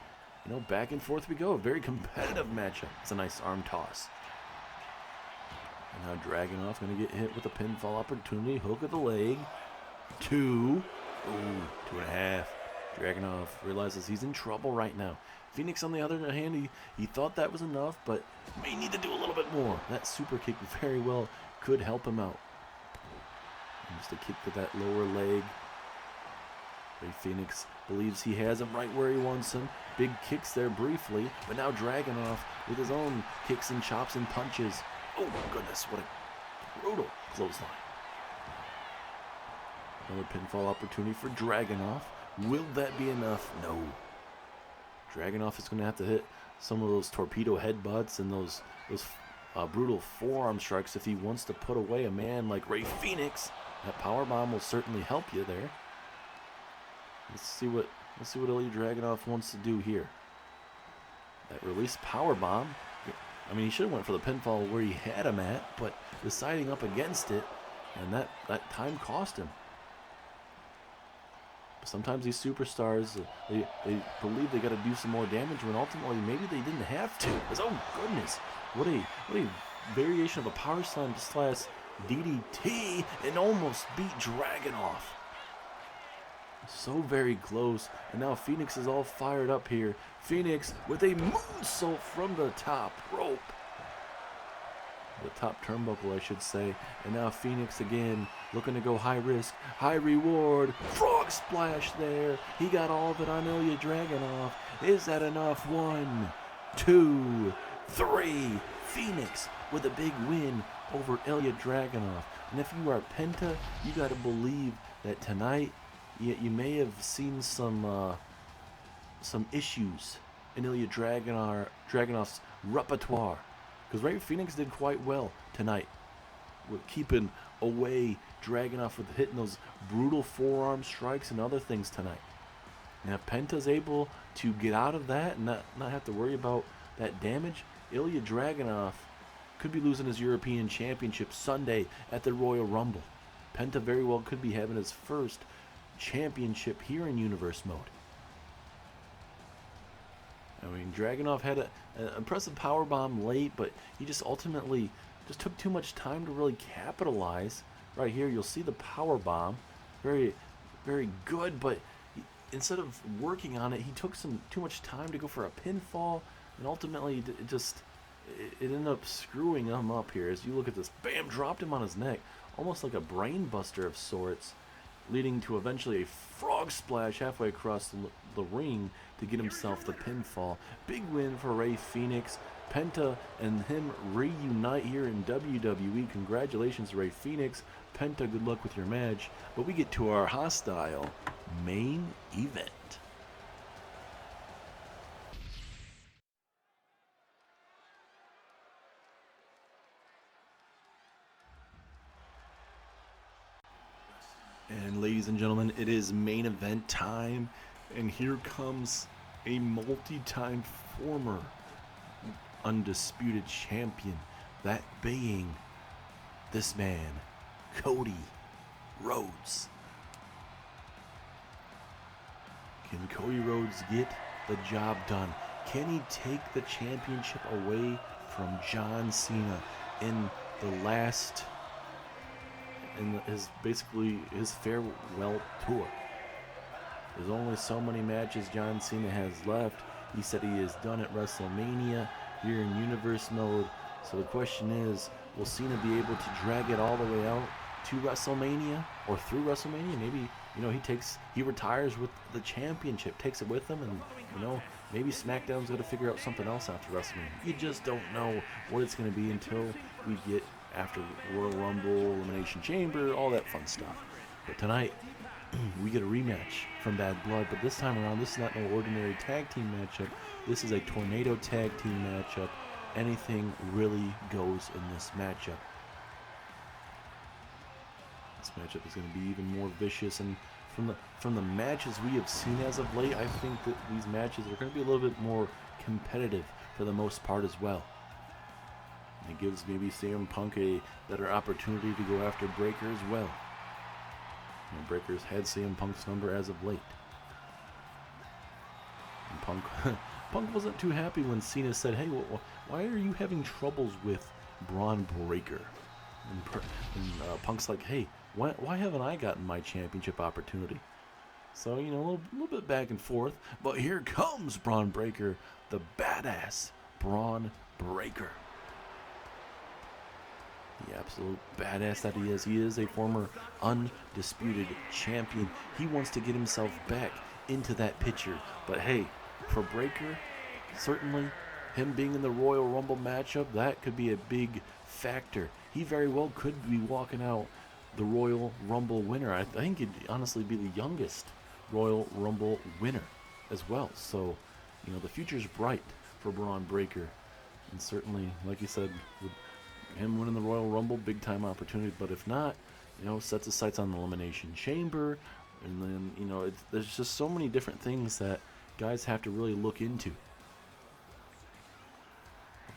back and forth we go. A very competitive matchup. It's a nice arm toss. And now Dragunov going to get hit with a pinfall opportunity. Hook of the leg. 2. Ooh, 2.5. Dragunov realizes he's in trouble right now. Fénix, on the other hand, he thought that was enough, but may need to do a little bit more. That super kick very well could help him out. And just a kick to that lower leg. Rey Fénix believes he has him right where he wants him. Big kicks there briefly, but now Dragunov with his own kicks and chops and punches. Oh goodness, what a brutal clothesline. Another pinfall opportunity for Dragunov. Will that be enough? No. Dragunov is going to have to hit some of those torpedo headbutts and those brutal forearm strikes if he wants to put away a man like Rey Fénix. That powerbomb will certainly help you there. Let's see what Ilya Dragunov wants to do here. That release powerbomb. I mean, he should have went for the pinfall where he had him at, but deciding up against it, and that time cost him. Sometimes these superstars, they believe they got to do some more damage when ultimately maybe they didn't have to. Oh goodness, what a variation of a power slam slash DDT, and almost beat Dragunov. So very close, and now Fénix is all fired up here. Fénix with a moonsault from the top rope. The top turnbuckle, I should say. And now Fénix again, looking to go high risk, high reward. Frog splash there. He got all of it on Ilya Dragunov. Is that enough? 1, 2, 3. Fénix with a big win over Ilya Dragunov. And if you are Penta, you got to believe that tonight you may have seen some issues in Ilya Dragunov's repertoire. Because Rey Fénix did quite well tonight with keeping away Dragunov with hitting those brutal forearm strikes and other things tonight. Now if Penta's able to get out of that and not have to worry about that damage, Ilya Dragunov could be losing his European Championship Sunday at the Royal Rumble. Penta very well could be having his first championship here in Universe Mode. I mean, Dragunov had an impressive powerbomb late, but he just ultimately just took too much time to really capitalize. Right here, you'll see the powerbomb. Very, very good, but instead of working on it, he took too much time to go for a pinfall, and ultimately it ended up screwing him up here. As you look at this, bam, dropped him on his neck, almost like a brain buster of sorts, leading to eventually a frog splash halfway across the ring to get himself the pinfall. Big win for Rey Fénix. Penta and him reunite here in WWE. Congratulations, Rey Fénix. Penta, good luck with your match. But we get to our hostile main event. And ladies and gentlemen, it is main event time, and here comes a multi-time former undisputed champion, that being this man, Cody Rhodes. Can Cody Rhodes get the job done? Can he take the championship away from John Cena in the last, basically his farewell tour? There's only so many matches John Cena has left. He said he is done at WrestleMania here in Universe mode. So the question is, will Cena be able to drag it all the way out to WrestleMania or through WrestleMania? Maybe, he retires with the championship, takes it with him, and, maybe SmackDown's going to figure out something else after WrestleMania. You just don't know what it's going to be until we get after Royal Rumble, Elimination Chamber, all that fun stuff. But tonight, we get a rematch from Bad Blood, but this time around, this is not no ordinary tag team matchup. This is a tornado tag team matchup. Anything really goes in this matchup. This matchup is going to be even more vicious, and from the matches we have seen as of late, I think that these matches are going to be a little bit more competitive for the most part as well. And it gives maybe CM Punk a better opportunity to go after Breakker as well. Breakker's had CM Punk's number as of late. And Punk wasn't too happy when Cena said, "Hey, why are you having troubles with Braun Breaker?" And Punk's like, "Hey, why haven't I gotten my championship opportunity?" So, a little bit back and forth. But here comes Braun Breaker, the badass Braun Breaker. The absolute badass that he is. He is a former undisputed champion. He wants to get himself back into that picture. But hey, for Breakker, certainly him being in the Royal Rumble matchup, that could be a big factor. He very well could be walking out the Royal Rumble winner. I think he'd honestly be the youngest Royal Rumble winner as well. So, the future's bright for Braun Breakker. And certainly, like you said, with him winning the Royal Rumble, big time opportunity. But if not, sets his sights on the Elimination Chamber. And then, there's just so many different things that guys have to really look into.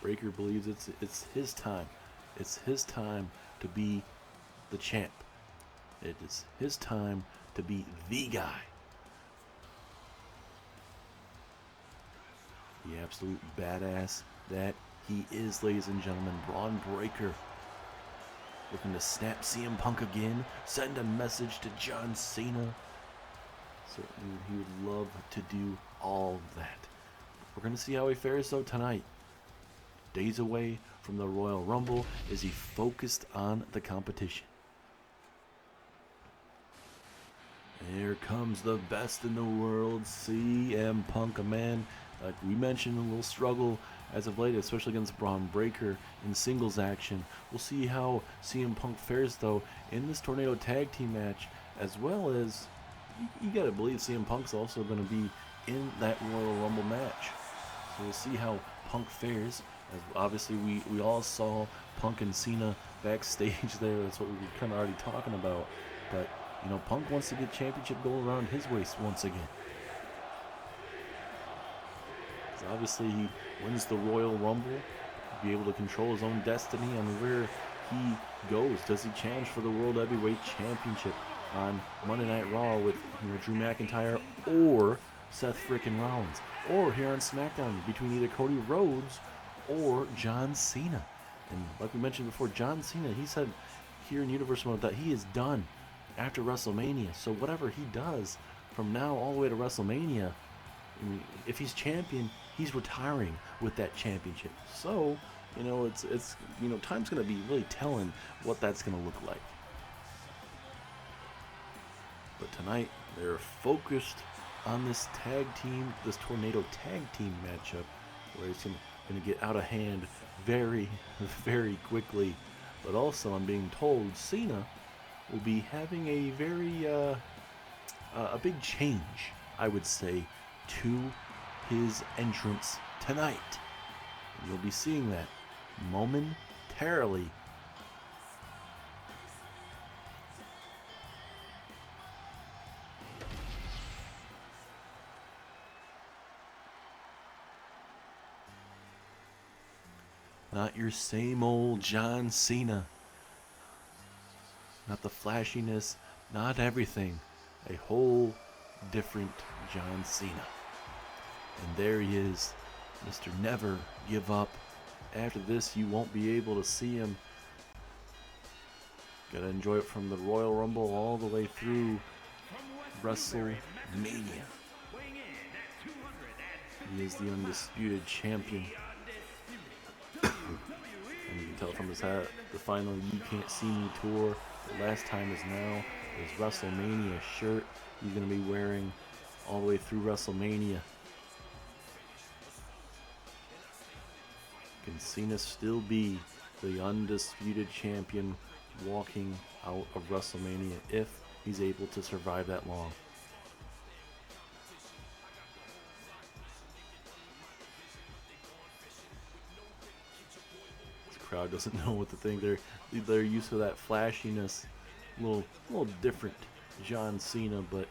Breakker believes it's his time. It's his time to be the champ. It is his time to be the guy. The absolute badass that he is, ladies and gentlemen. Braun Breakker looking to snap CM Punk again, send a message to John Cena. Certainly he would love to do all of that. We're going to see how he fares though tonight. Days away from the Royal Rumble. Is he focused on the competition? Here comes the best in the world, CM Punk, a man, like we mentioned, a little struggle as of late, especially against Braun Breakker in singles action. We'll see how CM Punk fares, though, in this Tornado Tag Team match, as well as, you gotta believe CM Punk's also going to be in that Royal Rumble match. So we'll see how Punk fares. As obviously, we all saw Punk and Cena backstage there. That's what we were kind of already talking about. But, Punk wants to get championship gold around his waist once again. So obviously, he wins the Royal Rumble, be able to control his own destiny on where he goes. Does he challenge for the World Heavyweight Championship on Monday Night Raw with Drew McIntyre or Seth frickin' Rollins? Or here on SmackDown between either Cody Rhodes or John Cena? And like we mentioned before, John Cena, he said here in Universe Mode that he is done after WrestleMania. So whatever he does from now all the way to WrestleMania, if he's champion, he's retiring with that championship. So, it's time's going to be really telling what that's going to look like. But tonight, they're focused on this tag team, this Tornado Tag Team matchup, where it's going to get out of hand very, very quickly. But also, I'm being told Cena will be having a very, a big change, I would say, to his entrance tonight. And you'll be seeing that momentarily. Not your same old John Cena. Not the flashiness, not everything. A whole different John Cena. And there he is, Mr. Never Give Up. After this, you won't be able to see him. Gotta enjoy it from the Royal Rumble all the way through WrestleMania. He is the undisputed champion. And you can tell from his hat, the final You Can't See Me tour, the last time is now. His WrestleMania shirt he's going to be wearing all the way through WrestleMania. Can Cena still be the undisputed champion walking out of WrestleMania if he's able to survive that long? This crowd doesn't know what to think. They're used to that flashiness, a little different John Cena, but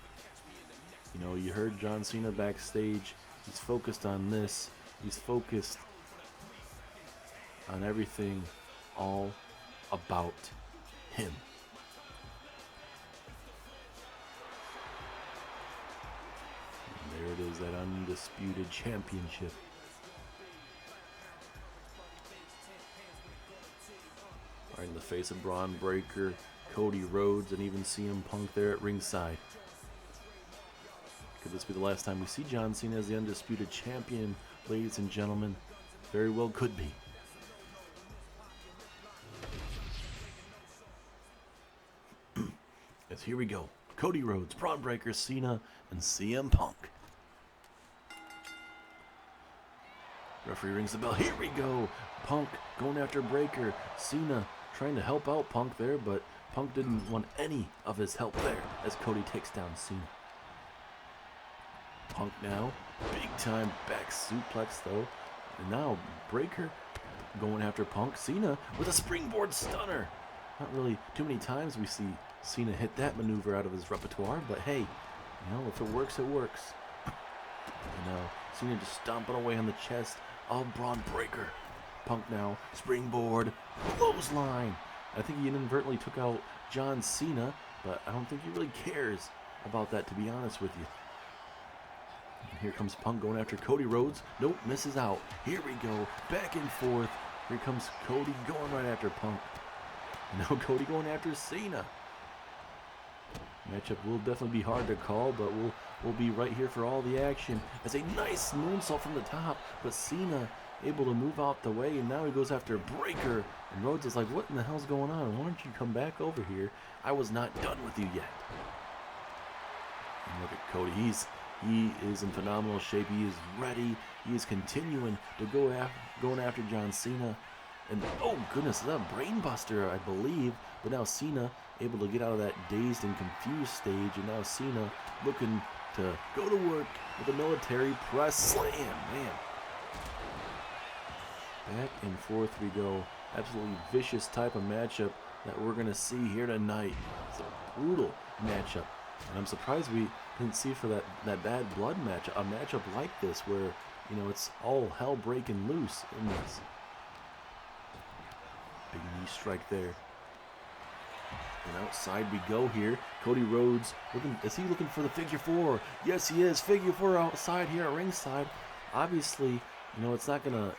you know, you heard John Cena backstage. He's focused on this. He's focused on everything all about him. And there it is, that undisputed championship. Right in the face of Braun Breaker, Cody Rhodes, and even CM Punk there at ringside. Could this be the last time we see John Cena as the undisputed champion, ladies and gentlemen? Very well could be. As here we go. Cody Rhodes, Braun Breaker, Cena, and CM Punk. Referee rings the bell. Here we go. Punk going after Breaker. Cena trying to help out Punk there, but Punk didn't want any of his help there as Cody takes down Cena. Punk now, big time back suplex though. And now Breaker going after Punk. Cena with a springboard stunner. Not really too many times we see Cena hit that maneuver out of his repertoire, but hey, you know, if it works, it works. And now Cena just stomping away on the chest of Braun Breaker. Punk now, springboard, clothesline. I think he inadvertently took out John Cena, but I don't think he really cares about that, to be honest with you. And here comes Punk going after Cody Rhodes. Nope, misses out. Here we go, back and forth. Here comes Cody going right after Punk. And now Cody going after Cena. Matchup will definitely be hard to call, but we'll be right here for all the action. As a nice moonsault from the top, but Cena able to move out the way, and now he goes after Breaker. And Rhodes is like, what in the hell's going on? Why don't you come back over here? I was not done with you yet. And look at Cody. He is in phenomenal shape. He is ready. He is continuing to going after John Cena. And oh goodness, is that a brain buster, I believe. But now Cena able to get out of that dazed and confused stage, and now Cena looking to go to work with a military press slam. Man, back and forth we go. Absolutely vicious type of matchup that we're gonna see here tonight. It's a brutal matchup, and I'm surprised we didn't see for that bad blood match a matchup like this, where you know it's all hell breaking loose in this. Big knee strike there. And outside we go here. Cody Rhodes, is he looking for the figure four? Yes, he is. Figure four outside here at ringside. Obviously, you know, it's gonna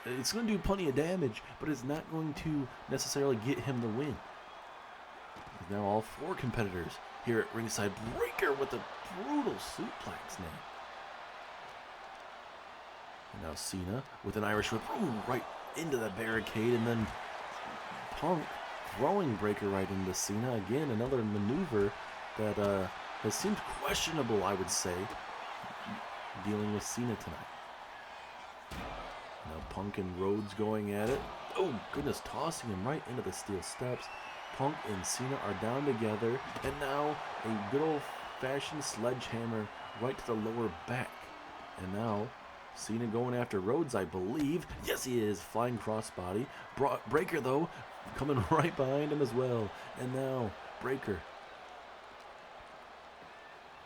do plenty of damage, but it's not going to necessarily get him the win. Now all four competitors here at ringside. Breaker with a brutal suplex now. And now Cena with an Irish whip, right into the barricade, and then Punk throwing Breaker right into Cena. Again, another maneuver that has seemed questionable, I would say, dealing with Cena tonight. Now Punk and Rhodes going at it. Oh, goodness, tossing him right into the steel steps. Punk and Cena are down together, and now a good old-fashioned sledgehammer right to the lower back. And now Cena going after Rhodes, I believe. Yes, he is. Flying crossbody. Breaker, though, coming right behind him as well. And now Breaker.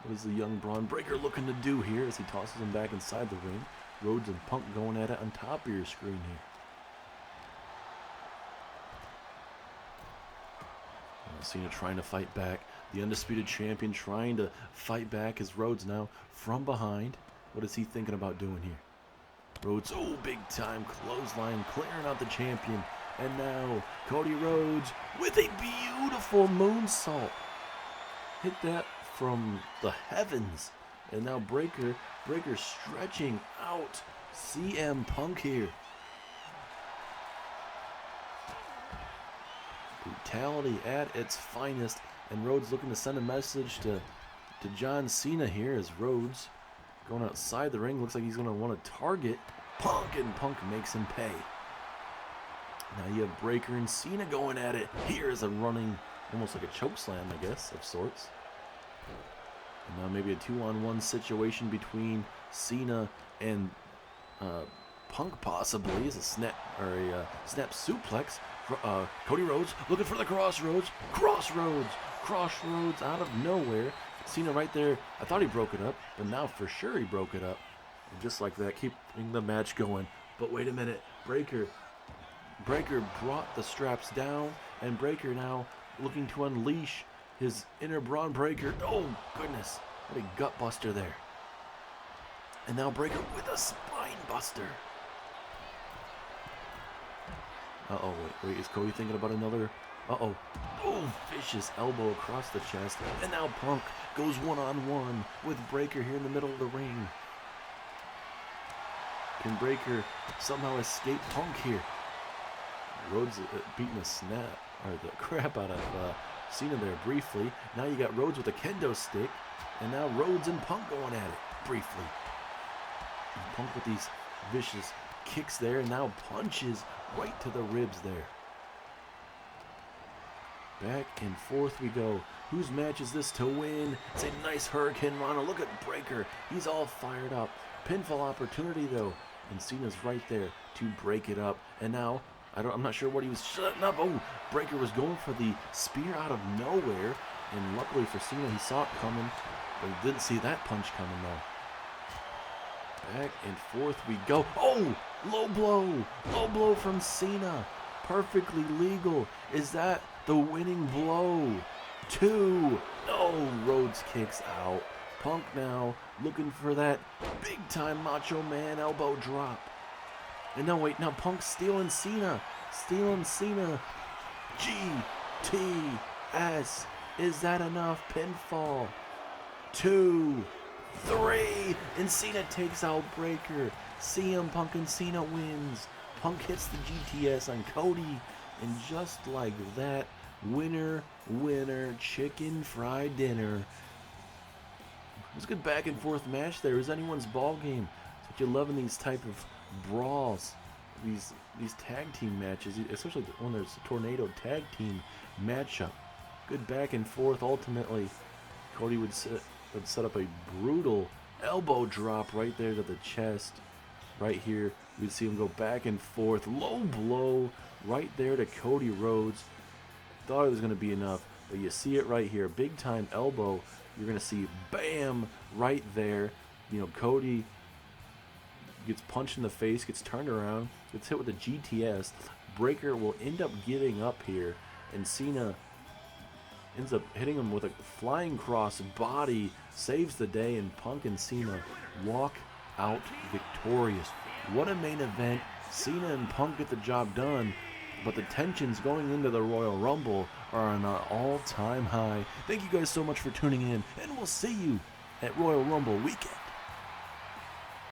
What is the young Braun Breaker looking to do here as he tosses him back inside the ring? Rhodes and Punk going at it on top of your screen here. Cena trying to fight back. The undisputed champion trying to fight back as Rhodes now from behind. What is he thinking about doing here? Rhodes, oh, big time clothesline, clearing out the champion. And now Cody Rhodes with a beautiful moonsault. Hit that from the heavens. And now Breaker stretching out CM Punk here. Brutality at its finest. And Rhodes looking to send a message to John Cena here as Rhodes going outside the ring. Looks like he's going to want to target Punk, and Punk makes him pay. Now you have Breaker and Cena going at it. Here is a running, almost like a choke slam, I guess, of sorts. And now maybe a 2-on-1 situation between Cena and Punk, possibly, as a snap suplex. Cody Rhodes looking for the crossroads. Crossroads out of nowhere. Cena right there. I thought he broke it up, but now for sure he broke it up. And just like that, keeping the match going. But wait a minute, Breaker brought the straps down, and Breaker now looking to unleash his inner Braun Breaker. Oh goodness, what a gut buster there. And now Breaker with a spine buster. Uh-oh, wait, is Cody thinking about another? Uh-oh. Oh, vicious elbow across the chest. And now Punk goes one-on-one with Breaker here in the middle of the ring. Can Breaker somehow escape Punk here? Rhodes beating the crap out of Cena there briefly. Now you got Rhodes with a kendo stick. And now Rhodes and Punk going at it briefly. And Punk with these vicious kicks there, and now punches right to the ribs there. Back and forth we go. Whose match is this to win? It's a nice Hurricane Rana. Look at Breaker. He's all fired up. Pinfall opportunity though. And Cena's right there to break it up. And now, I'm not sure what he was shutting up. Oh, Breaker was going for the spear out of nowhere. And luckily for Cena, he saw it coming. But he didn't see that punch coming though. Back and forth we go. Oh, low blow from Cena. Perfectly legal. Is that the winning blow? 2. No, Rhodes kicks out. Punk now looking for that big time Macho Man elbow drop. And no, wait, now Punk's stealing Cena. GTS. Is that enough? Pinfall. 2, 3, and Cena takes out Breaker. CM Punk and Cena wins. Punk hits the GTS on Cody, and just like that, winner, chicken fried dinner. It was a good back and forth match there. It was anyone's ball game. It's what you love in these type of brawls, these tag team matches, especially when there's a tornado tag team matchup. Good back and forth. Ultimately, Cody would set up a brutal elbow drop right there to the chest. Right here, we'd see him go back and forth. Low blow right there to Cody Rhodes. Thought it was going to be enough, but you see it right here. Big time elbow. You're going to see bam right there. You know, Cody gets punched in the face, gets turned around, gets hit with a GTS. Breaker will end up giving up here, and Cena ends up hitting him with a flying cross body, saves the day, and Punk and Cena walk out victorious. What a main event. Cena and Punk get the job done, but the tensions going into the Royal Rumble are on an all-time high. Thank you guys so much for tuning in, and we'll see you at Royal Rumble weekend.